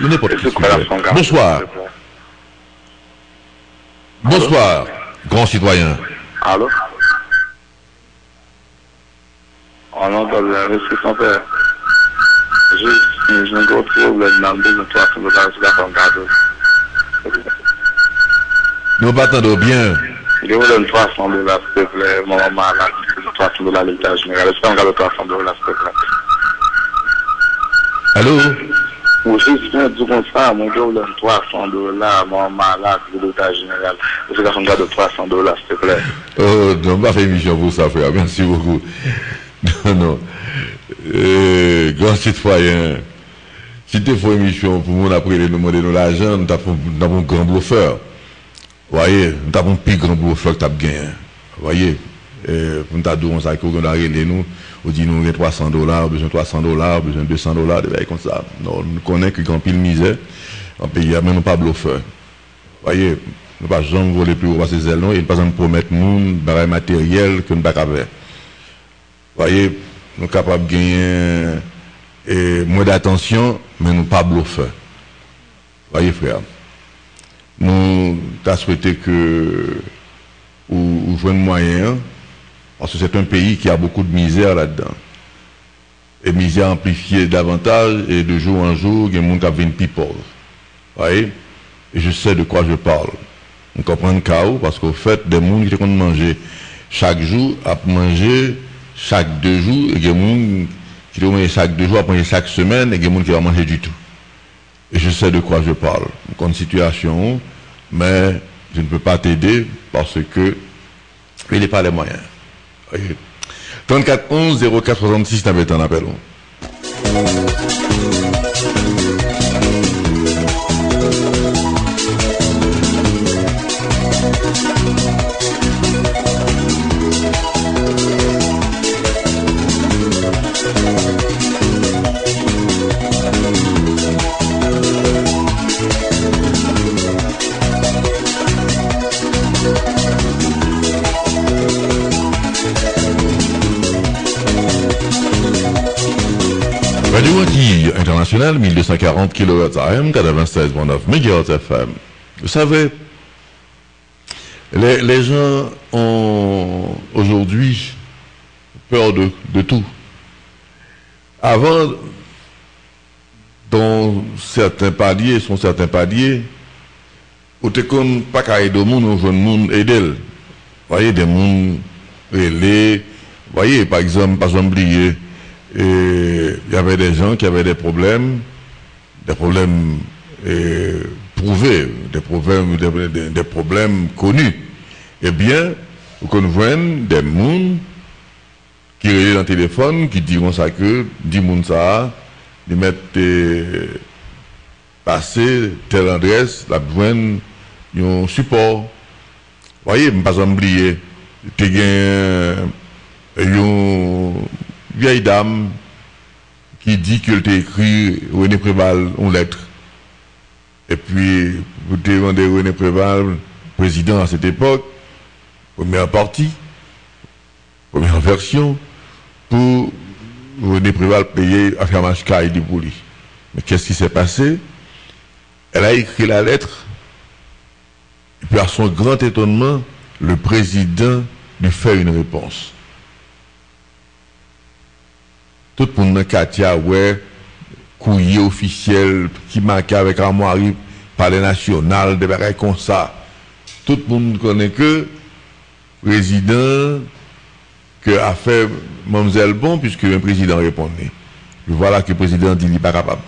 N'importe qui. Bonsoir. Bonsoir, grand citoyen.
Allô? On entend la restriction père. Je ne gros problème dans le 300 dollars sur la femme cadeau.
Nous battons bien.
Je vous donne 300 dollars, s'il te plaît. Mon maman a 300 dollars à l'état général. Je peux me 300 dollars, s'il te plaît.
Allô?
Ou si je viens du contrat, mon gars, vous donne 300 dollars. Mon maman a l'état général. Je peux me garder 300 dollars, s'il te plaît.
Oh, non, pas fait émission pour ça, frère. Merci beaucoup. Non, non. Grand citoyen, si tu fais émission pour nous après nous demander de l'argent, nous avons un grand bluffeur. Vous voyez, nous avons un plus grand bluffeur que tu as gagné. Vous voyez, pour nous dire ça, qu'on a réglé nous, on dit nous avons 300 dollars, besoin de 300 dollars, besoin de 200 dollars, des bails comme ça. Non, nous connaissons que quand pile misère, en pays, mais nous pas bluffeur. Vous voyez, nous ne pas jamais voler plus haut parce que c'est non, et nous pas jamais promettre nous des matériel que nous ne pouvons pas faire. Vous voyez, nous sommes capables de gagner moins d'attention, mais nous pas bluffeurs. Vous voyez, frère. Nous avons souhaité que vous jouiez un moyen, parce que c'est un pays qui a beaucoup de misère là-dedans. Et misère amplifiée davantage, et de jour en jour, il y a des gens qui viennent plus pauvres. Vous voyez? Et je sais de quoi je parle. On comprend le chaos, parce qu'au fait, des gens qui ont mangé chaque jour, à manger chaque 2 jours, et il y a des gens qui vont manger chaque 2 jours, à manger chaque semaine, et il y a des gens qui vont manger du tout. Et je sais de quoi je parle. Donc, une situation, mais je ne peux pas t'aider parce que il n'est pas les moyens. 34 11 04 66, t'avais un appel. Radio Antilles International, 1240 kHz AM, 96.9 MHz FM. Vous savez, les gens ont aujourd'hui peur de tout. Avant, dans certains paliers, où tu ne pas qu'à aider le monde, on veut le monde aider. Vous voyez, des gens relais, vous voyez, par exemple, oublier. Et il y avait des gens qui avaient des problèmes prouvés, des problèmes connus. Eh bien, vous connaissez des gens qui relèvent dans le téléphone, qui diront ça que, 10 gens ça, ils mettent passer telle adresse, la besoin d'un support. Vous voyez, pas oublier, tu as une vieille dame qui dit qu'elle t'a écrit René Préval une lettre. Et puis, vous demandez René Préval, président à cette époque, première partie, première version, pour René Préval payer à faire match caille du poli. Mais qu'est-ce qui s'est passé? Elle a écrit la lettre, et puis à son grand étonnement, le président lui fait une réponse. Tout le monde, Katia, ouais, courrier officiel qui marquait avec armoirie palais national, des bagailles comme ça. Tout le monde connaît que le président que a fait Mamzelle Bon, puisque le président répondait. Voilà que le président dit qu'il n'est pas capable.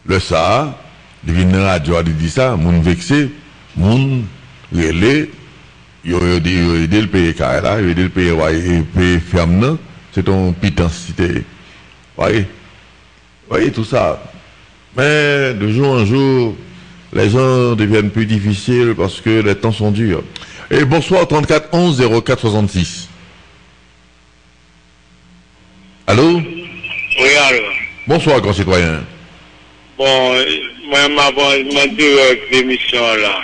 Le ça, il vient dans la radio, il dit ça, moun vexé, moun relais, il a aidé le pays, il a aidé le pays ferme. C'est ton pitensité. Voyez, tout ça. Mais de jour en jour, les gens deviennent plus difficiles parce que les temps sont durs. Et bonsoir, 34 11 04 66. Allô?
Oui, allô.
Bonsoir, concitoyen.
Bon, moi, je direct l'émission là.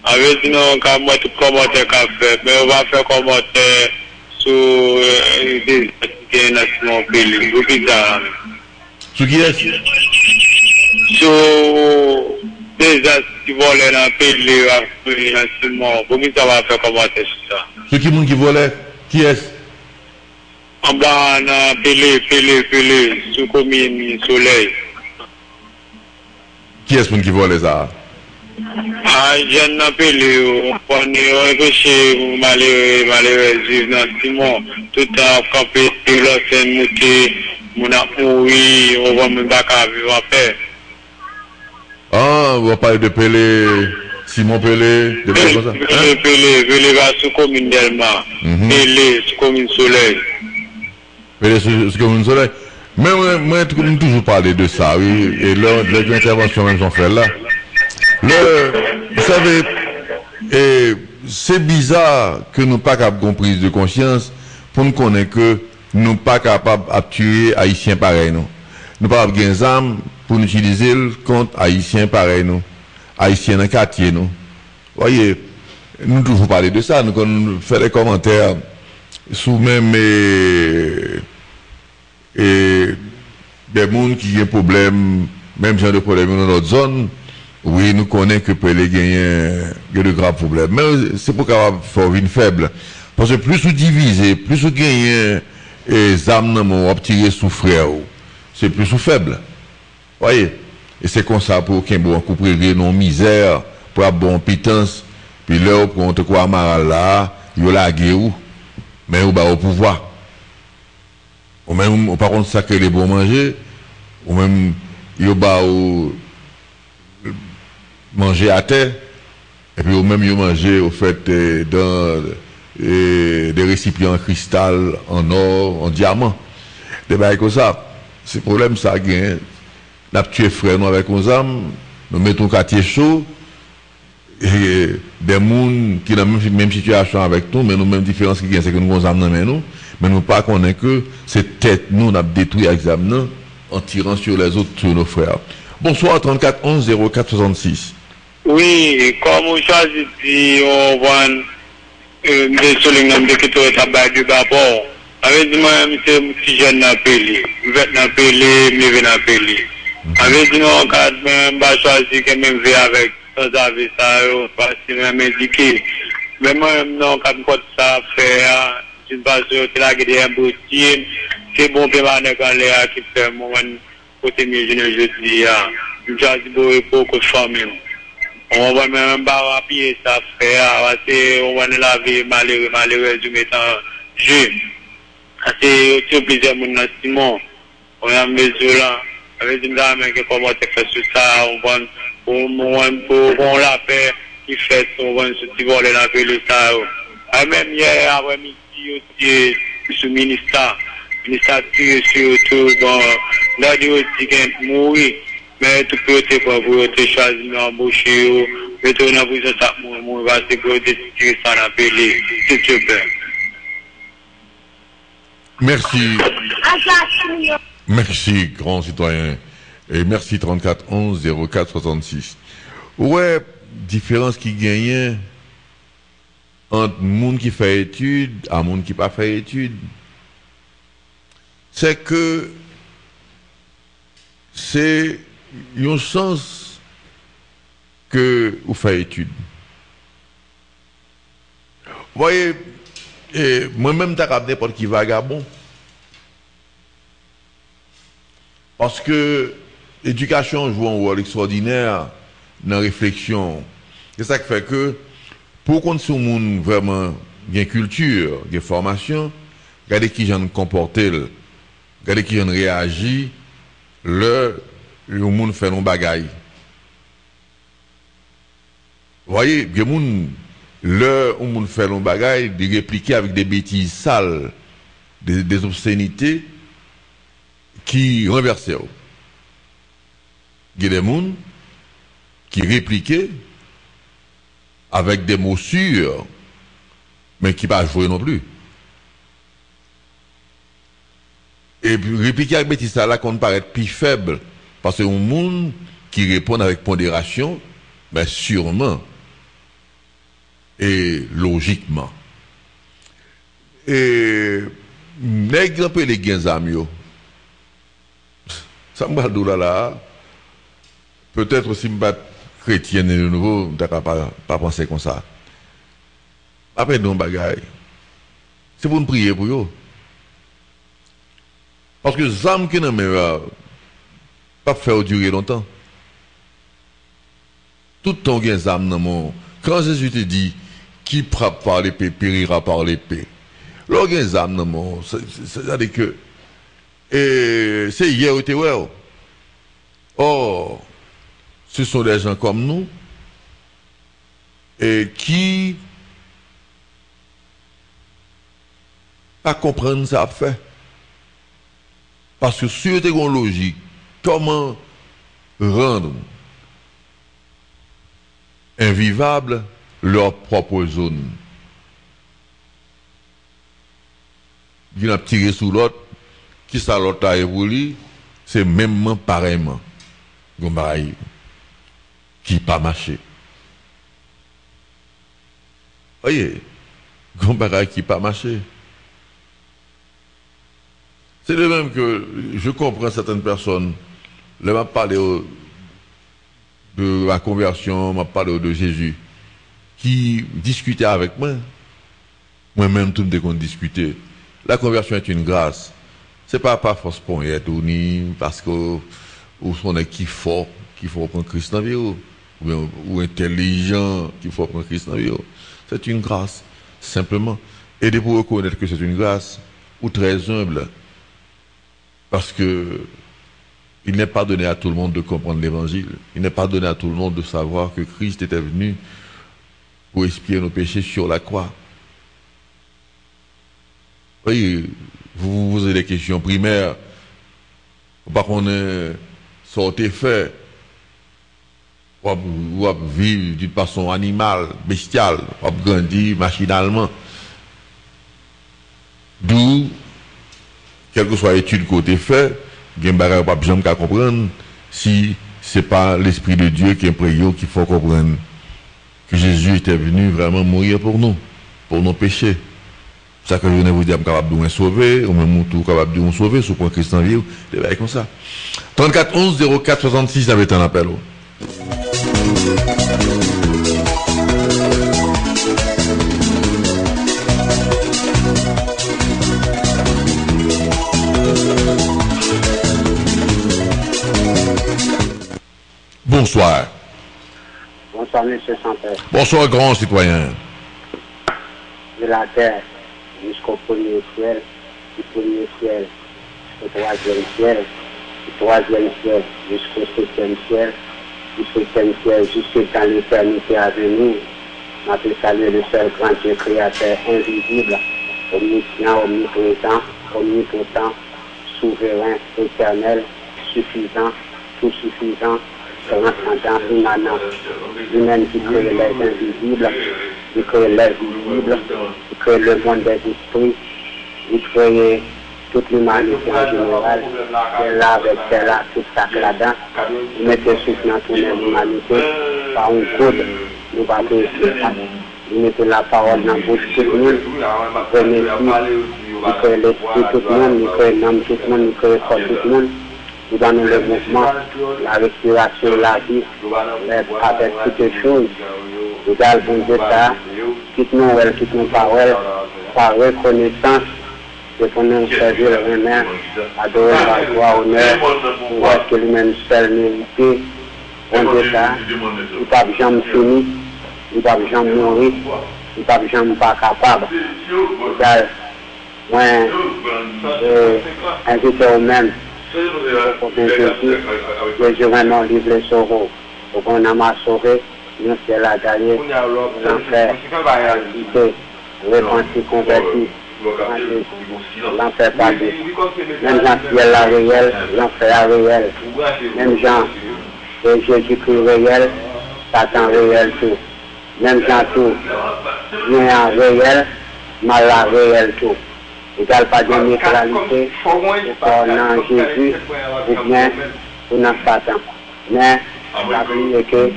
Avec nous, on va tout commenter qu'a fait, mais on va faire commenter sur des nations pays.
Sur qui est-ce?
Sur des qui volent dans le pays nationalement. Pour qui ça va faire commenter sur ça?
Sur qui monde qui volait? Qui est-ce?
En bas, on a Pelé, sous commune Soleil.
Qui est-ce qui vole ça?
Ah, j'en ai Pelé, on est empêché, malheureux, vivre dans Simon. Tout a frappé, l'autre monté, mon a mouru, on va me battre à vivre à paix.
Ah, on va parler de Pelé, Simon Pelé, de
Pelé va sous commune Delma. Pelé, sous commune Soleil.
Pelé, sous commune Soleil. Mais moi, je toujours parler de ça, oui, et là, les interventions même sont faites là. Vous savez, c'est bizarre que nous pas capables de prise de conscience pour nous connaître que nous pas capables de tuer Haïtiens pareil nous. Nous pas capables de armes pour nous utiliser contre Haïtiens pareil nous. Haïtiens dans le quartier nous. Voyez, nous toujours parler de ça, nous faisons des commentaires sous même des gens qui ont des problèmes, même genre de problèmes dans notre zone. Oui, nous connaissons que Pelé gagne de graves problèmes. Mais c'est pour qu'on faire une faible. Parce que plus vous divisez, plus vous gagnez les âmes ou tirer sous frère, c'est plus vous faible. Voyez? Et c'est comme ça pour qu'on ait coupé non misère, pour avoir bon pitance, puis là, pour on te croit mal là, il y a la guerre, mais on va au pouvoir. Ou même, par contre, sacrer les bons manger, ou même, il y a manger à terre, et puis ou même il manger au fait dans des récipients en cristal, en or, en diamant. Des bails comme ça. C'est problème ça gagne. N'a tué frère nous avec nos âmes, nous mettons un quartier chaud, et des gens qui ont la même situation avec nous, mais nous même différence qui gagne, c'est que nous avons âmes dans nous, mais nous pas connaître que c'est tête nous n'a détruit avec âmes en tirant sur les autres, sur nos frères. Bonsoir 34 11 04 66.
Oui, comme on choisit, on voit des soulignements qui sont tabac du bâbord. Avec moi, c'est si jeune appelé, je appelé, je vais appeler. Avec nous, on va choisir que même vie avec sans avis ça, parce que même indiqué. Mais moi, non, quand on ça faire, je ne sais pas si c'est la guerre un boutier, c'est bon pour moi qui fait mon côté mieux, je dis, je choisis beaucoup de familles. On va même pas appuyer ça frère, on va nous laver malheureux du mettant jeu. C'est plusieurs personnes Simon. On a mesure là, avec une dame qui commence à faire sur ça, on va pour la paix qui fait, on va se voler la paix le ça. Même hier après-midi, aussi, sous ministère surtout, bon, là, il dit qu'il mourir. Mais tout peut être pour vous, choisir embaucher, mais tout n'a pas ça, moi, va se tirer ça dans Pelé, s'il te plaît.
Merci. Merci, grand citoyen. Et merci 34 11 04 66. Ouais, différence qui gagne entre monde qui fait études et monde qui pas fait études, c'est que c'est un sens que vous faites études. Vous voyez, moi-même, je suis n'importe qui vagabond. Parce que l'éducation joue un rôle extraordinaire dans la réflexion. C'est ça qui fait que, pour qu'on soit monde vraiment bien culture, bien formation, regardez qui j'en comporte, regardez qui j'en réagit, le monde fait nos bagailles. Vous voyez, le monde fait nos bagailles, de répliquer avec des bêtises sales, des obscénités qui renversent. Il y a des gens qui répliquaient avec des mots sûrs, mais qui ne pas jouer non plus. Et puis, répliquer avec bêtises là qu'on paraît plus faible, parce que un monde qui répond avec pondération, ben sûrement et logiquement. Et n'exemple les gains amis, ça me va là. Peut-être aussi me battre chrétien de nouveau, je ne pas penser comme ça. Après, nous, bagaille. C'est pour nous prier pour eux. Parce que les âmes qui n'ont pas faire durer longtemps. Tout le temps, il y a des âmes dans mon. Quand Jésus te dit, qui frappe par l'épée, périra par l'épée. Là, il y a des âmes dans mon. C'est-à-dire que. Et c'est hier où tu es. Or, ce sont des gens comme nous, et qui. Pas comprendre ça fait. Parce que sur tes logique, comment rendre invivable leur propre zone? Il a tiré sous l'autre, qui ça l'autre a évolué, c'est mêmement pareillement. Gombaï, qui pas marché. Voyez, Gombaï qui pas marché. C'est de même que je comprends certaines personnes, là m'a parlé de la conversion, m'a parlé de Jésus, qui discutaient avec moi. Moi-même, tout le monde qu'on discutait. La conversion est une grâce. C'est pas par force pour être ni parce que on est qui fort, qu'il faut prendre Christ dans la vie, ou intelligent, qu'il faut prendre Christ dans la vie. C'est une grâce, simplement. Et de pour reconnaître que c'est une grâce, ou très humble. Parce que il n'est pas donné à tout le monde de comprendre l'évangile. Il n'est pas donné à tout le monde de savoir que Christ était venu pour expier nos péchés sur la croix. Oui, vous vous posez des questions primaires. Par contre, ça a été fait. Ou vivre d'une façon animale, bestiale, ou grandir machinalement. D'où quelle que soit l'étude qu'on a fait, il n'y a pas besoin de comprendre si ce n'est pas l'Esprit de Dieu qui est prié qu'il faut comprendre que Jésus était venu vraiment mourir pour nous, pour nos péchés. C'est ça que je viens vous dire, je suis capable de nous sauver, ou même tout capable de nous sauver, sous point Christ en vie, c'est comme ça. 34 11 04 66 avait un appel. Bonsoir.
Bonsoir, monsieur Santerre.
Bonsoir, grand citoyen.
De la terre jusqu'au premier ciel, du premier ciel jusqu'au troisième ciel, du troisième ciel jusqu'au septième ciel, du septième ciel jusqu'à l'éternité à venir. On peut saluer le seul grand Dieu créateur invisible, omniscient, omniprésent, omnipotent, souverain, éternel, suffisant, tout suffisant, transcendant, immanent, lui-même qui crée les invisibles, qui crée les visibles, qui crée le monde des esprits, qui crée toute l'humanité en général, et là avec celle-là, tout ça là-dedans, vous mettez souffle dans toute l'humanité, par un coude, nous battons vous mettez la parole dans la bouche de tout le monde, vous prenez vous créez l'esprit de tout le monde, vous créez l'âme de tout le monde, vous créez le corps de tout le monde. Nous donnons le mouvement, la respiration, la vie, avec toutes les choses. Nous allons bon Dieu ça, quitte nos paroles, par reconnaissance de qu'on nous servir le honneur, adorer la gloire, honneur, pour voir que lui-même seul mérité. Bon Dieu ça, il ne peut jamais finir, il ne peut jamais mourir, il ne peut jamais pas capable. Nous allons, moi, inviter au même. Je vraiment livre les sauveaux. Donc on a ma sauvé, nous c'est la gagné, l'enfer, l'idée, repenti, converti, l'enfer passé. Même Jean ciel la réel, l'enfer la réel. Même Jean, et Jésus-Christ réel, Satan réel tout. Même Jean tout, bien réel, mal la réel tout. Il n'y a pas de neutralité pour dans Jésus ou bien pour dans Satan. Mais la vie est que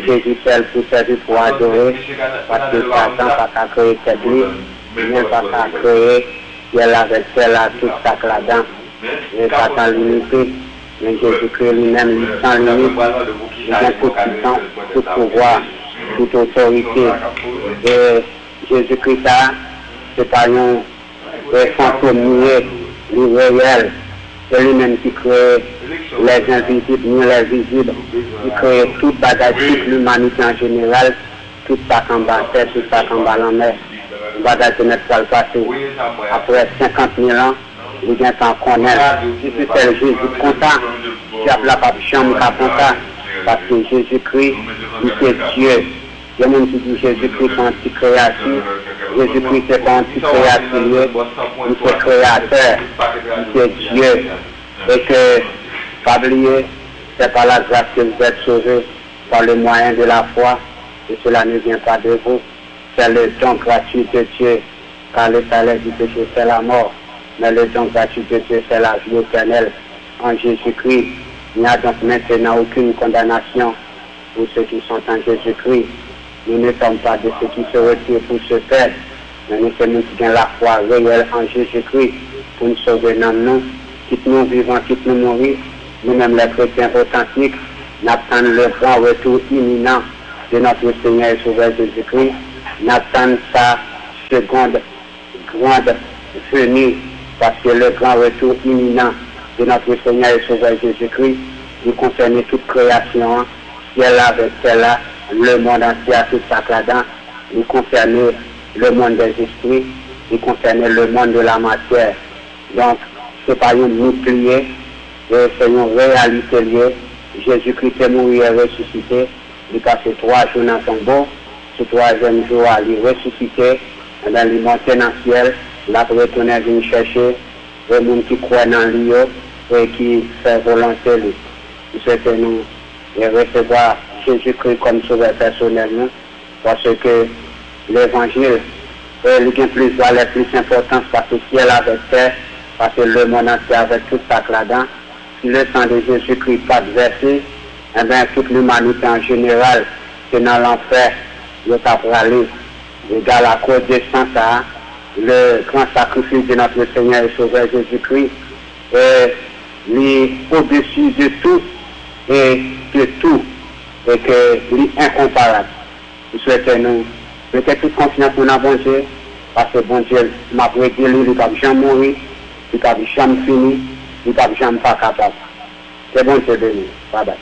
Jésus seul pour servir pour adorer, parce que Satan n'a pas créé cette vie, il n'a pas créé ciel avec ciel à tout ça là-dedans. Et Satan limité, mais Jésus-Christ lui-même, sans limite, il a toute puissance, tout pouvoir, toute autorité. Et Jésus-Christ, c'est pas un fantôme réel, C'est lui-même qui crée les invisibles, ni les visibles, qui crée toute bagage, toute l'humanité en général, tout ça qu'en bas terre, tout ça qu'en bas en mer. Le bagage de notre salle passé. Après 50 000 ans, il vient t'en connaître. Si c'est Jésus content, tu as la pape chambre à content, parce que Jésus-Christ, il est Dieu. Il y a des gens qui disent Jésus-Christ est anti-créatif. Jésus-Christ n'est pas anti-créatif, il est créateur, il est Dieu. Et que, pas oublier, c'est par la grâce que vous êtes sauvés, par le moyen de la foi, et cela ne vient pas de vous. C'est le don gratuit de Dieu, car le salaire du péché c'est la mort, mais le don gratuit de Dieu c'est la vie éternelle. En Jésus-Christ, il n'y a donc maintenant aucune condamnation pour ceux qui sont en Jésus-Christ. Nous ne sommes pas de ceux qui se retirent pour se perdre, mais nous sommes qui avons la foi réelle en Jésus-Christ pour nous sauver dans nous, quitte nous vivants, quitte nous mourir. Nous-mêmes les chrétiens authentiques, nous attendons le grand retour imminent de notre Seigneur et Sauveur Jésus-Christ. Nous attendons sa seconde grande venue, parce que le grand retour imminent de notre Seigneur et Sauveur Jésus-Christ nous concerne toute création, ciel avec terre, le monde entier à tout ça là-dedans, nous concerne le monde des esprits, nous concerne le monde de la matière. Donc, ce n'est pas un mythe lié, c'est une réalité liée. Jésus-Christ est mort et ressuscité, il a passé 3 jours dans son tombeau, ce 3e jour, il est ressuscité, et dans le monté dans le ciel, la retourner venir chercher les gens qui croient dans lui et qui fait volonté lui. Nous souhaitons nous recevoir Jésus-Christ comme sauveur personnel, parce que l'évangile est plus valeur, plus importance, parce que ciel avec terre, parce que le monde entier avec tout ça là-dedans. Si le sang de Jésus-Christ pas versé, eh bien toute l'humanité en général, c'est dans l'enfer, il t'a aller. Égal à cause de sang, ça, le grand sacrifice de notre Seigneur et Sauveur Jésus-Christ est au-dessus de tout et de tout, et que est incomparable. Nous souhaitons nous mettez toute confiance dans bon Dieu, parce que bon Dieu m'a prédit, il ne va jamais mourir, il ne va jamais finir, il ne va jamais pas capable. C'est bon Dieu de nous. Bye bye.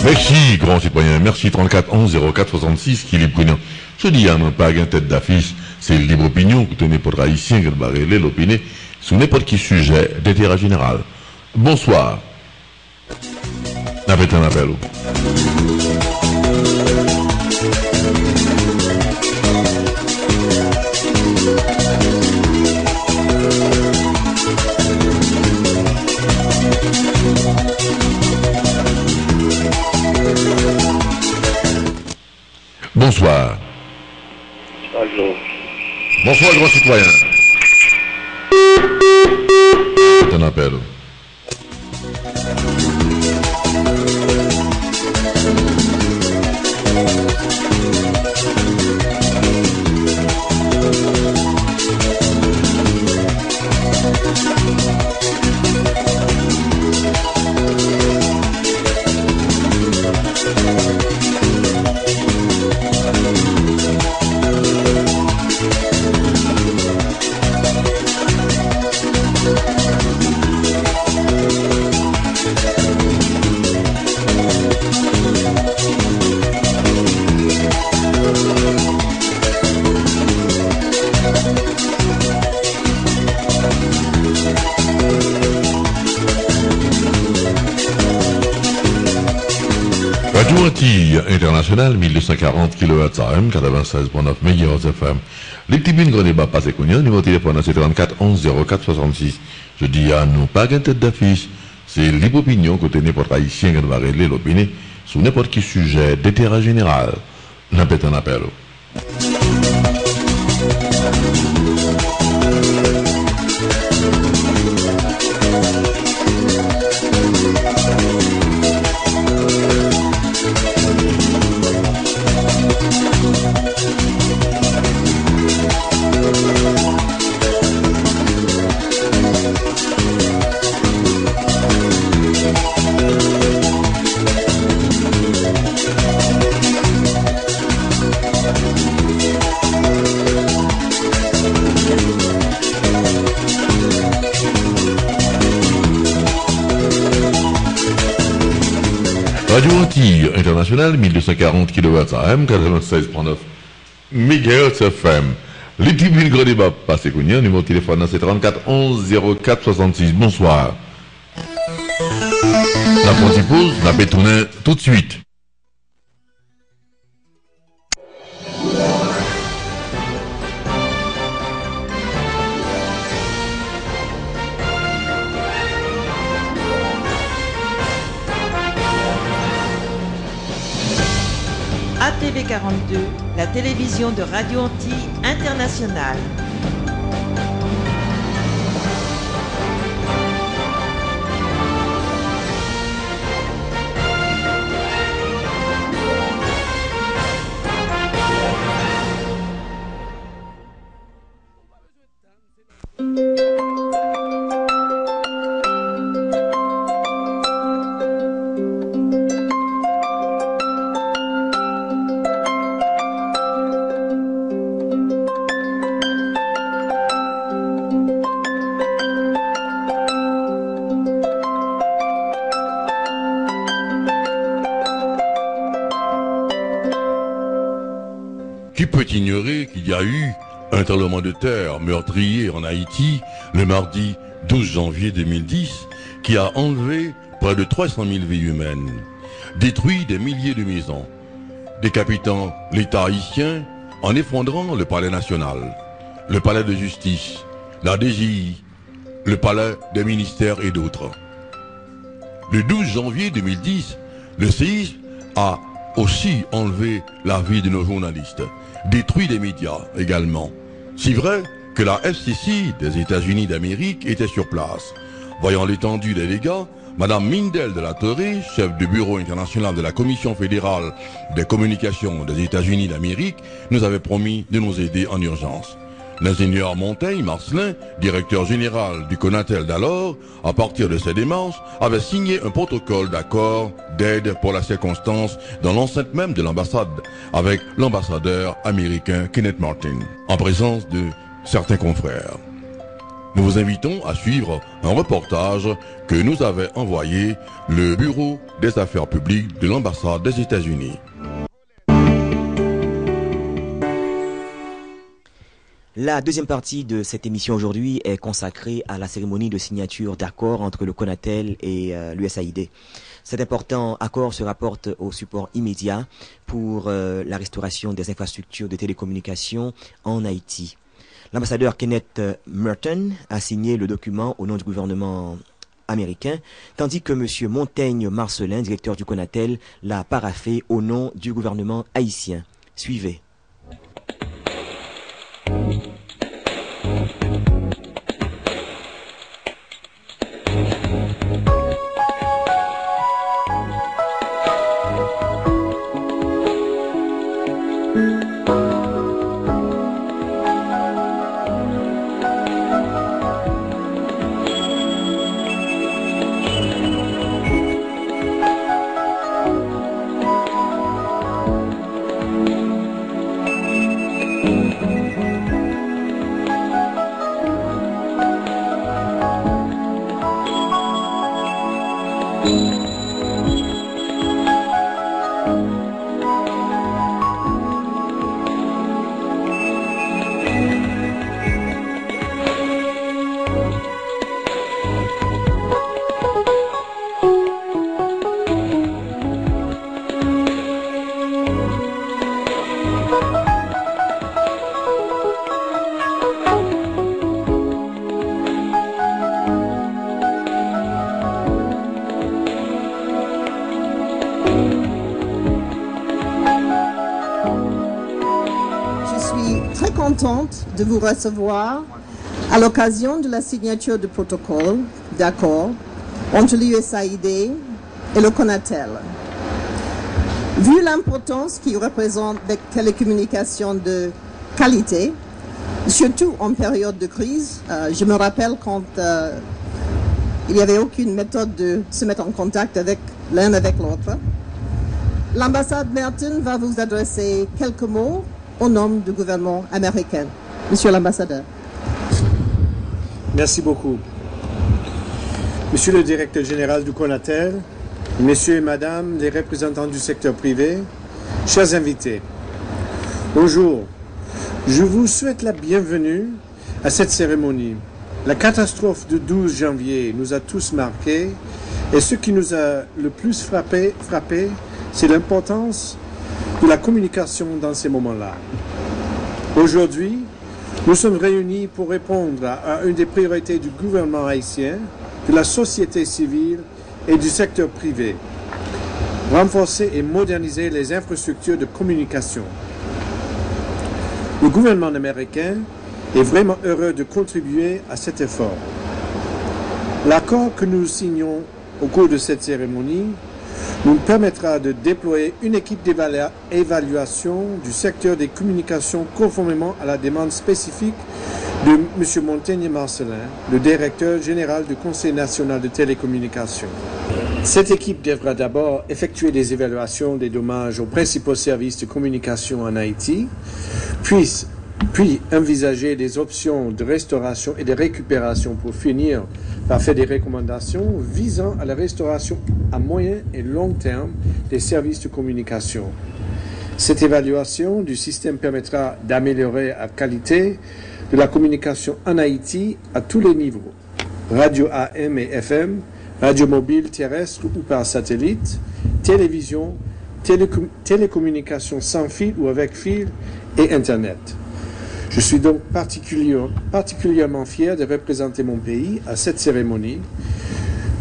Merci, grand citoyen. Merci, 34 11 04 66, qui est prénom. Je dis à mon pas une tête d'affiche, c'est libre opinion, que tenez pour haïtien, que barrelé l'opinion, sur n'importe quel sujet d'intérêt général. Bonsoir. N'avez un appel. Bonsoir.
Bonjour.
Bonsoir, grand citoyen. Ton appel. Radio Antilles International, 1240 kHz AM, 96.9 MHz FM. Les petits bines gros débat passé connu, numéro de téléphone c'est 34 11 04 66. Je dis à nous pas une tête d'affiche, c'est libre opinion côté n'importe haïtien qui va régler l'opinion sur n'importe quel sujet d'intérêt général. N'importe un appel. Radio Antilles International, 1240 kHz AM, 96.9 MHz FM. Les tribunes grand débat passé qu'on y a, numéro de téléphone c'est 34 11 04 66. Bonsoir. La petite pause, la pétournée tout de suite.
ATV 42, la télévision de Radio Antilles Internationale.
Qui peut ignorer qu'il y a eu un tremblement de terre meurtrier en Haïti le mardi 12 janvier 2010 qui a enlevé près de 300 000 vies humaines, détruit des milliers de maisons, décapitant l'État haïtien en effondrant le palais national, le palais de justice, la DGI, le palais des ministères et d'autres. Le 12 janvier 2010, le séisme a aussi enlevé la vie de nos journalistes, détruit des médias également. Si vrai que la FCC des États-Unis d'Amérique était sur place. Voyant l'étendue des dégâts, Madame Mindel de la Torre, chef du bureau international de la Commission fédérale des communications des États-Unis d'Amérique, nous avait promis de nous aider en urgence. L'ingénieur Montaigne Marcelin, directeur général du Conatel d'alors, à partir de ses démarches, avait signé un protocole d'accord d'aide pour la circonstance dans l'enceinte même de l'ambassade, avec l'ambassadeur américain Kenneth Martin, en présence de certains confrères. Nous vous invitons à suivre un reportage que nous avait envoyé le Bureau des Affaires publiques de l'ambassade des États-Unis.
La deuxième partie de cette émission aujourd'hui est consacrée à la cérémonie de signature d'accord entre le Conatel et l'USAID. Cet important accord se rapporte au support immédiat pour la restauration des infrastructures de télécommunications en Haïti. L'ambassadeur Kenneth Merton a signé le document au nom du gouvernement américain, tandis que M. Montaigne Marcelin, directeur du Conatel, l'a paraphé au nom du gouvernement haïtien. Suivez.
De vous recevoir à l'occasion de la signature du protocole d'accord entre l'USAID et le Conatel. Vu l'importance qu'il représente des télécommunications de qualité, surtout en période de crise, je me rappelle quand il n'y avait aucune méthode de se mettre en contact avec l'un avec l'autre, l'ambassade Merton va vous adresser quelques mots au nom du gouvernement américain. Monsieur l'ambassadeur.
Merci beaucoup. Monsieur le directeur général du Conatel, Messieurs et Madame les représentants du secteur privé, chers invités, bonjour. Je vous souhaite la bienvenue à cette cérémonie. La catastrophe du 12 janvier nous a tous marqués et ce qui nous a le plus frappé, c'est l'importance de la communication dans ces moments-là. Aujourd'hui, nous sommes réunis pour répondre à une des priorités du gouvernement haïtien, de la société civile et du secteur privé. Renforcer et moderniser les infrastructures de communication. Le gouvernement américain est vraiment heureux de contribuer à cet effort. L'accord que nous signons au cours de cette cérémonie nous permettra de déployer une équipe d'évaluation du secteur des communications conformément à la demande spécifique de M. Montaigne-Marcellin, le directeur général du Conseil national de télécommunications. Cette équipe devra d'abord effectuer des évaluations des dommages aux principaux services de communication en Haïti, puis envisager des options de restauration et de récupération pour finir par faire des recommandations visant à la restauration à moyen et long terme des services de communication. Cette évaluation du système permettra d'améliorer la qualité de la communication en Haïti à tous les niveaux, radio AM et FM, radio mobile terrestre ou par satellite, télévision, télécommunications sans fil ou avec fil et Internet. Je suis donc particulièrement fier de représenter mon pays à cette cérémonie.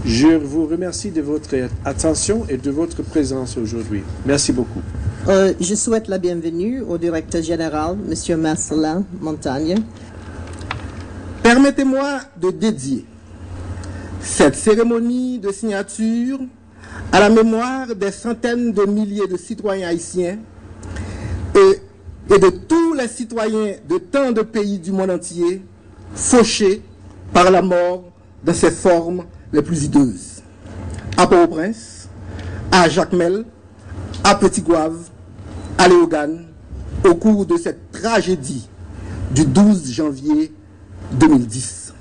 Je vous remercie de votre attention et de votre présence aujourd'hui. Merci beaucoup.
Je souhaite la bienvenue au directeur général, M. Marcellin Montagne.
Permettez-moi de dédier cette cérémonie de signature à la mémoire des centaines de milliers de citoyens haïtiens et de tous les citoyens de tant de pays du monde entier fauchés par la mort dans ses formes les plus hideuses. À Port-au-Prince, à Jacmel, à Petit-Gouave, à Léogane, au cours de cette tragédie du 12 janvier 2010.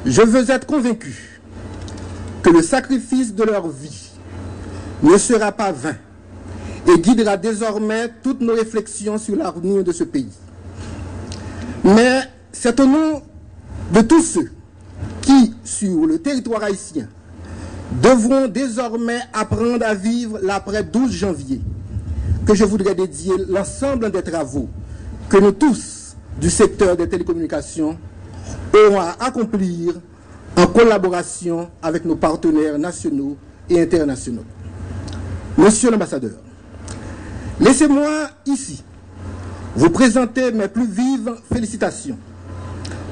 Je veux être convaincu que le sacrifice de leur vie ne sera pas vain et guidera désormais toutes nos réflexions sur l'avenir de ce pays. Mais c'est au nom de tous ceux qui, sur le territoire haïtien, devront désormais apprendre à vivre l'après 12 janvier, que je voudrais dédier l'ensemble des travaux que nous tous, du secteur des télécommunications, auront à accomplir en collaboration avec nos partenaires nationaux et internationaux. Monsieur l'ambassadeur, laissez-moi ici vous présenter mes plus vives félicitations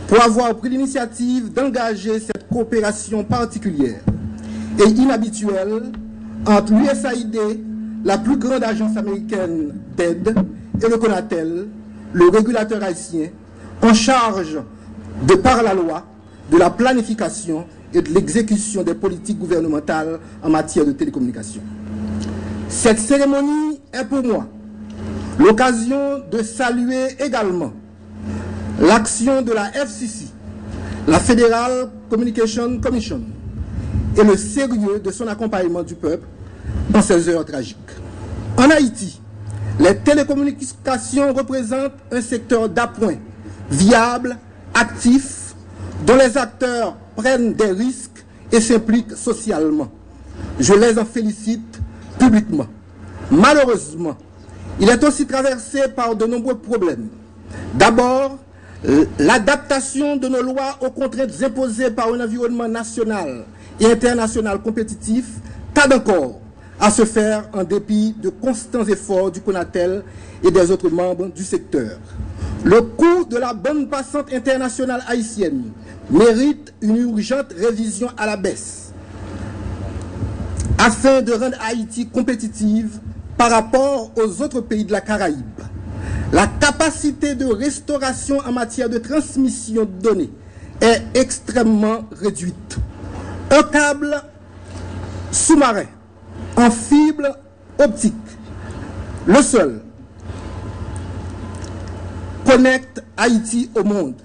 pour avoir pris l'initiative d'engager cette coopération particulière et inhabituelle entre l'USAID, la plus grande agence américaine d'aide, et le CONATEL, le régulateur haïtien, en charge, de par la loi, de la planification et de l'exécution des politiques gouvernementales en matière de télécommunications. Cette cérémonie est pour moi l'occasion de saluer également l'action de la FCC, la Federal Communication Commission, et le sérieux de son accompagnement du peuple dans ces heures tragiques. En Haïti, les télécommunications représentent un secteur d'appoint viable, actif, dont les acteurs prennent des risques et s'impliquent socialement. Je les en félicite publiquement. Malheureusement, il est aussi traversé par de nombreux problèmes. D'abord, l'adaptation de nos lois aux contraintes imposées par un environnement national et international compétitif tarde encore à se faire en dépit de constants efforts du CONATEL et des autres membres du secteur. Le coût de la bande passante internationale haïtienne mérite une urgente révision à la baisse afin de rendre Haïti compétitive par rapport aux autres pays de la Caraïbe. La capacité de restauration en matière de transmission de données est extrêmement réduite. Un câble sous-marin en fibre optique, le seul, connecte Haïti au monde.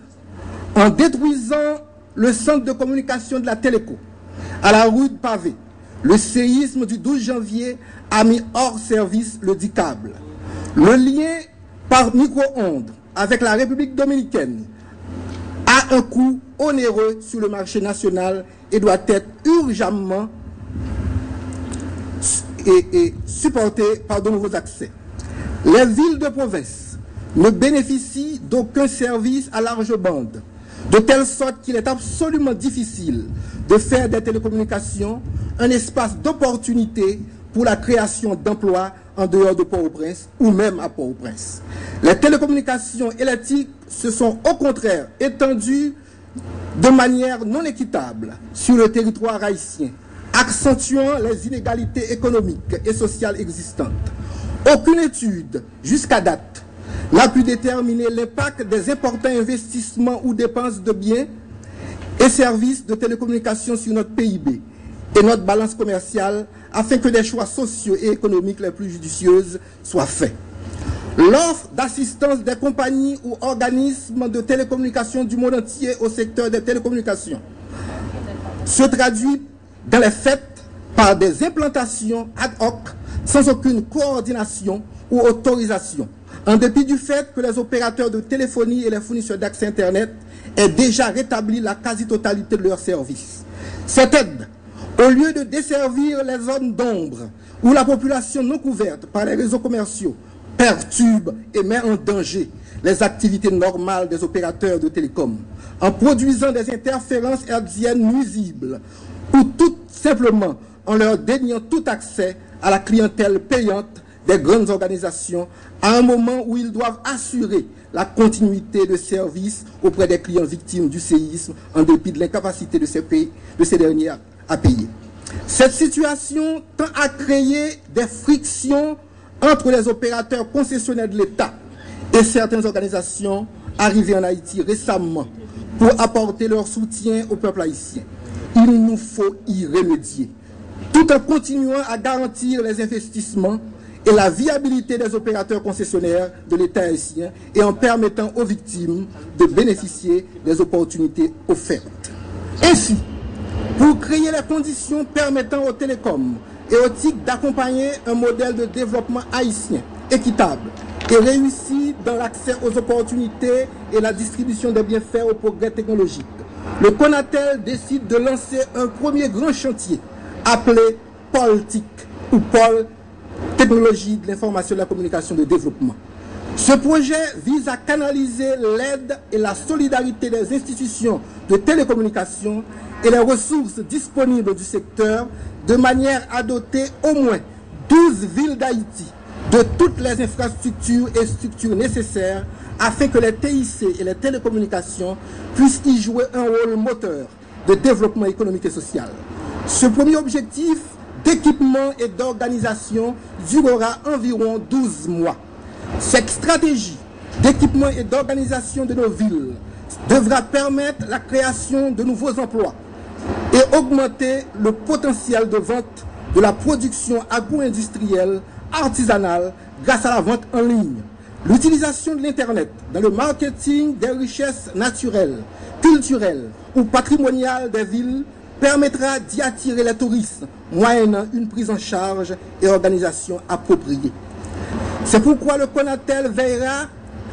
En détruisant le centre de communication de la Téléco à la rue de Pavé, le séisme du 12 janvier a mis hors service le dit câble. Le lien par micro-ondes avec la République dominicaine a un coût onéreux sur le marché national et doit être urgemment supporté par de nouveaux accès. Les villes de province ne bénéficient d'aucun service à large bande, de telle sorte qu'il est absolument difficile de faire des télécommunications un espace d'opportunité pour la création d'emplois en dehors de Port-au-Prince ou même à Port-au-Prince. Les télécommunications électriques se sont au contraire étendues de manière non équitable sur le territoire haïtien, accentuant les inégalités économiques et sociales existantes. Aucune étude, jusqu'à date, n'a pu déterminer l'impact des importants investissements ou dépenses de biens et services de télécommunications sur notre PIB et notre balance commerciale afin que des choix sociaux et économiques les plus judicieux soient faits. L'offre d'assistance des compagnies ou organismes de télécommunications du monde entier au secteur des télécommunications se traduit dans les faits par des implantations ad hoc sans aucune coordination ou autorisation, en dépit du fait que les opérateurs de téléphonie et les fournisseurs d'accès Internet aient déjà rétabli la quasi-totalité de leurs services. Cette aide, au lieu de desservir les zones d'ombre où la population non couverte par les réseaux commerciaux perturbe et met en danger les activités normales des opérateurs de télécom, en produisant des interférences hertziennes nuisibles ou tout simplement en leur déniant tout accès à la clientèle payante des grandes organisations à un moment où ils doivent assurer la continuité de service auprès des clients victimes du séisme en dépit de l'incapacité de ces derniers à payer. Cette situation tend à créer des frictions entre les opérateurs concessionnaires de l'État et certaines organisations arrivées en Haïti récemment pour apporter leur soutien au peuple haïtien. Il nous faut y remédier, tout en continuant à garantir les investissements et la viabilité des opérateurs concessionnaires de l'État haïtien et en permettant aux victimes de bénéficier des opportunités offertes. Ainsi, pour créer les conditions permettant aux télécoms et aux TIC d'accompagner un modèle de développement haïtien équitable et réussi dans l'accès aux opportunités et la distribution des bienfaits au progrès technologique, le CONATEL décide de lancer un premier grand chantier appelé Pôle TIC ou Pôle Technologie de l'information et de la communication de développement. Ce projet vise à canaliser l'aide et la solidarité des institutions de télécommunications et les ressources disponibles du secteur de manière à doter au moins 12 villes d'Haïti de toutes les infrastructures et structures nécessaires afin que les TIC et les télécommunications puissent y jouer un rôle moteur de développement économique et social. Ce premier objectif d'équipement et d'organisation durera environ 12 mois. Cette stratégie d'équipement et d'organisation de nos villes devra permettre la création de nouveaux emplois et augmenter le potentiel de vente de la production agro-industrielle artisanale grâce à la vente en ligne. L'utilisation de l'Internet dans le marketing des richesses naturelles, culturelles ou patrimoniales des villes permettra d'y attirer les touristes, moyennant une prise en charge et organisation appropriée. C'est pourquoi le CONATEL veillera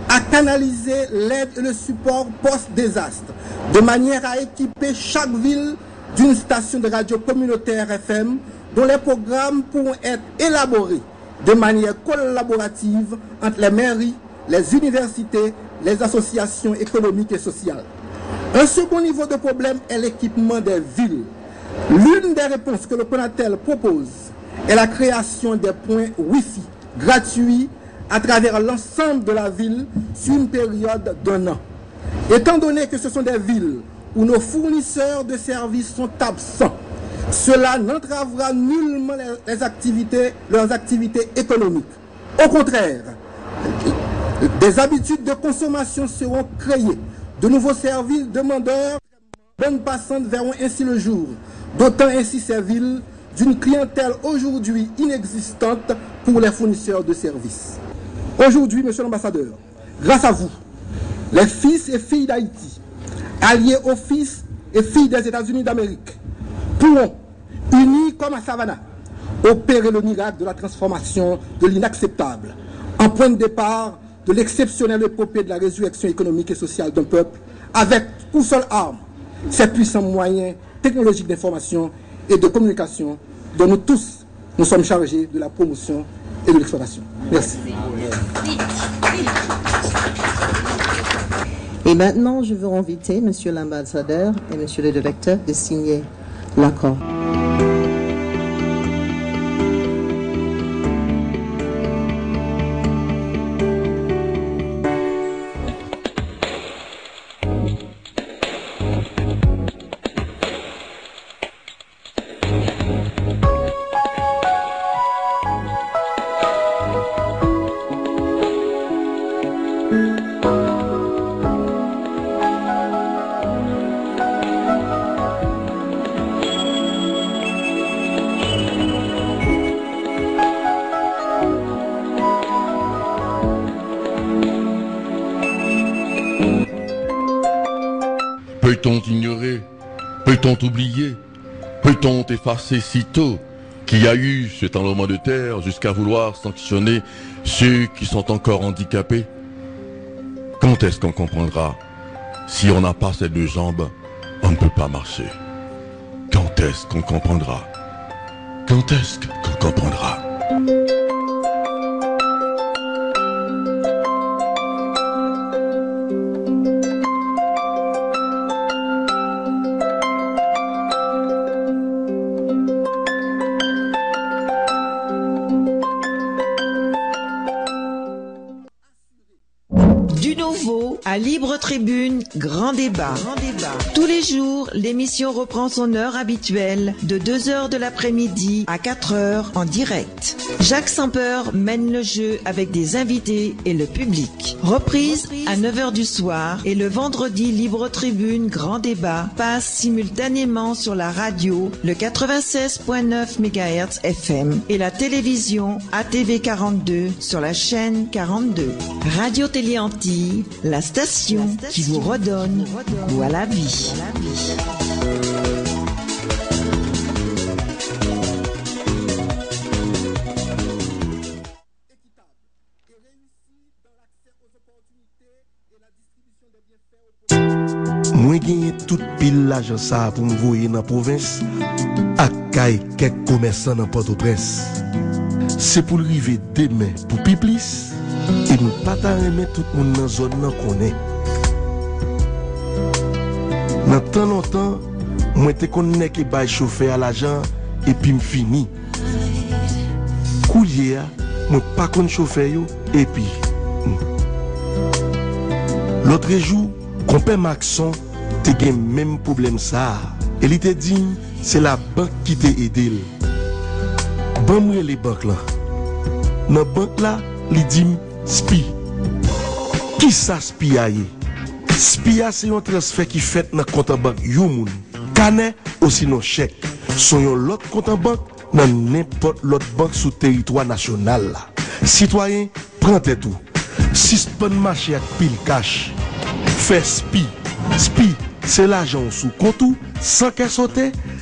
à canaliser l'aide et le support post-désastre, de manière à équiper chaque ville d'une station de radio communautaire FM dont les programmes pourront être élaborés de manière collaborative entre les mairies, les universités, les associations économiques et sociales. Un second niveau de problème est l'équipement des villes. L'une des réponses que le CONATEL propose est la création des points Wi-Fi gratuits à travers l'ensemble de la ville sur une période d'1 an. Étant donné que ce sont des villes où nos fournisseurs de services sont absents, cela n'entravera nullement leurs activités économiques. Au contraire, des habitudes de consommation seront créées. De nouveaux services demandeurs, bonnes passantes verront ainsi le jour, dotant ainsi ces villes d'une clientèle aujourd'hui inexistante pour les fournisseurs de services. Aujourd'hui, monsieur l'ambassadeur, grâce à vous, les fils et filles d'Haïti, alliés aux fils et filles des États-Unis d'Amérique, pourront Unis comme à Savannah, opérer le miracle de la transformation de l'inacceptable, en point de départ de l'exceptionnelle épopée de la résurrection économique et sociale d'un peuple, avec pour seule arme ces puissants moyens technologiques d'information et de communication dont nous tous nous sommes chargés de la promotion et de l'exploitation. Merci.
Et maintenant, je veux inviter Monsieur l'ambassadeur et Monsieur le directeur de signer l'accord.
Peut-on ignorer? Peut-on oublier? Peut-on effacer si tôt qu'il y a eu cet tremblement de terre jusqu'à vouloir sanctionner ceux qui sont encore handicapés? Quand est-ce qu'on comprendra? Si on n'a pas ces deux jambes, on ne peut pas marcher. Quand est-ce qu'on comprendra? Quand est-ce qu'on comprendra?
À Libre Tribune, grand débat. Tous les jours, l'émission reprend son heure habituelle de 2h de l'après-midi à 4h en direct. Jacques Sampeur mène le jeu avec des invités et le public. Reprise à 9h du soir et le vendredi, Libre Tribune, grand débat passe simultanément sur la radio, le 96.9 MHz FM et la télévision ATV 42 sur la chaîne 42. Radio Télé Antilles, la station qui vous redonne goût à la vie.
Moi gagné toute pile l'argent ça pour me voyer dans la province à caille quelques commerçants dans Port-au-Prince. C'est pour arriver demain pour Piplis et nous pas remettre tout le monde dans la zone qu'on est. Dans tant longtemps, moi te connais que bail chauffeur à l'argent et puis me fini. Coulier, moi pas connais chauffeur et puis l'autre jour, compère Maxon te gen même problème ça. Et il te dit c'est la banque qui t'a aidé. Bon moi les banques là. Dans banque là, il dit SPI. Qui ça SPI a? SPI c'est un transfert qui fait dans compte en banque Youmoun. Canet aussi non chèque. Son l'autre compte en banque dans n'importe l'autre banque sous territoire national là. Citoyen, prends tout. Suspend marché avec pile cash. Fais SPI. SPI, c'est l'argent sous compte sans qu'elle saute,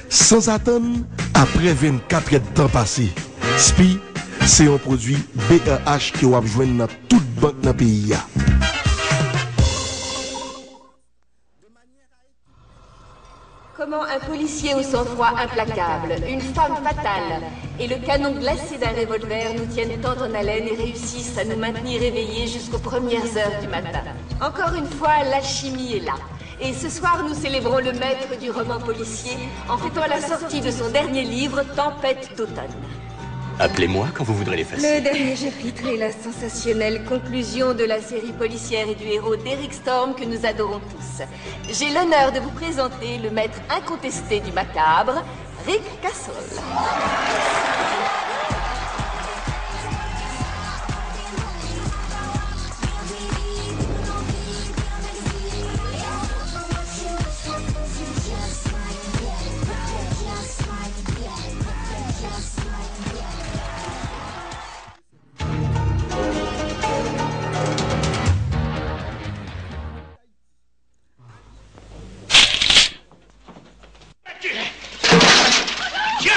sans attendre après 24 heures de temps passé. SPI, c'est un produit BEH qui va joindre dans toute banque dans le pays.
Comment un policier au sang-froid implacable, une femme fatale et le canon glacé d'un revolver nous tiennent tant en haleine et réussissent à nous maintenir éveillés jusqu'aux premières heures du matin. Encore une fois, l'alchimie est là. Et ce soir, nous célébrons le maître du roman policier en fêtant la sortie de son dernier livre, Tempête d'automne.
Appelez-moi quand vous voudrez l'effacer.
Le dernier chapitre est la sensationnelle conclusion de la série policière et du héros d'Eric Storm que nous adorons tous. J'ai l'honneur de vous présenter le maître incontesté du macabre, Rick Cassol.
Tiens,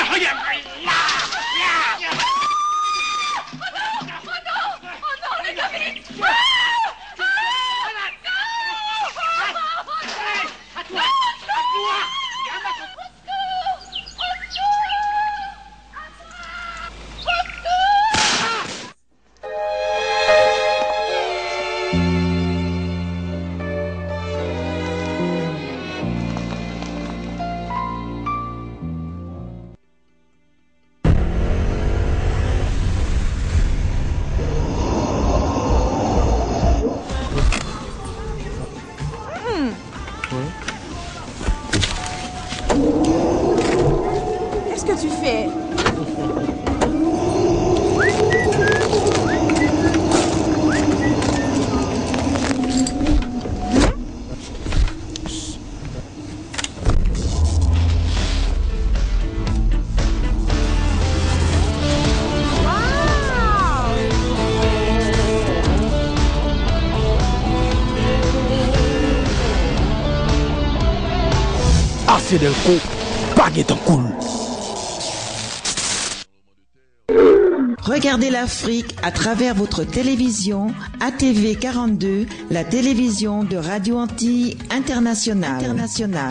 passé Delco, pas en cool.
Regardez l'Afrique à travers votre télévision ATV 42, la télévision de Radio Antilles Internationale.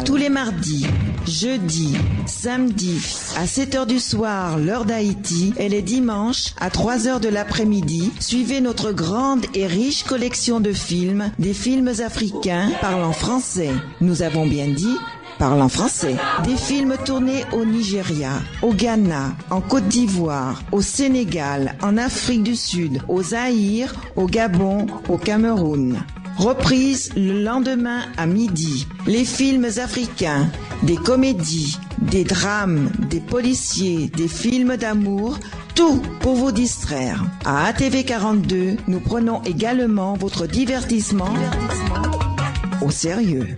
Tous les mardis, jeudis, samedis à 7h du soir, l'heure d'Haïti, et les dimanches à 3h de l'après-midi, suivez notre grande et riche collection de films, des films africains parlant français. Nous avons bien dit parlant français. Des films tournés au Nigeria, au Ghana, en Côte d'Ivoire, au Sénégal, en Afrique du Sud, au Zaïre, au Gabon, au Cameroun. Reprise le lendemain à midi. Les films africains, des comédies, des drames, des policiers, des films d'amour, tout pour vous distraire. À ATV 42, nous prenons également votre divertissement au sérieux.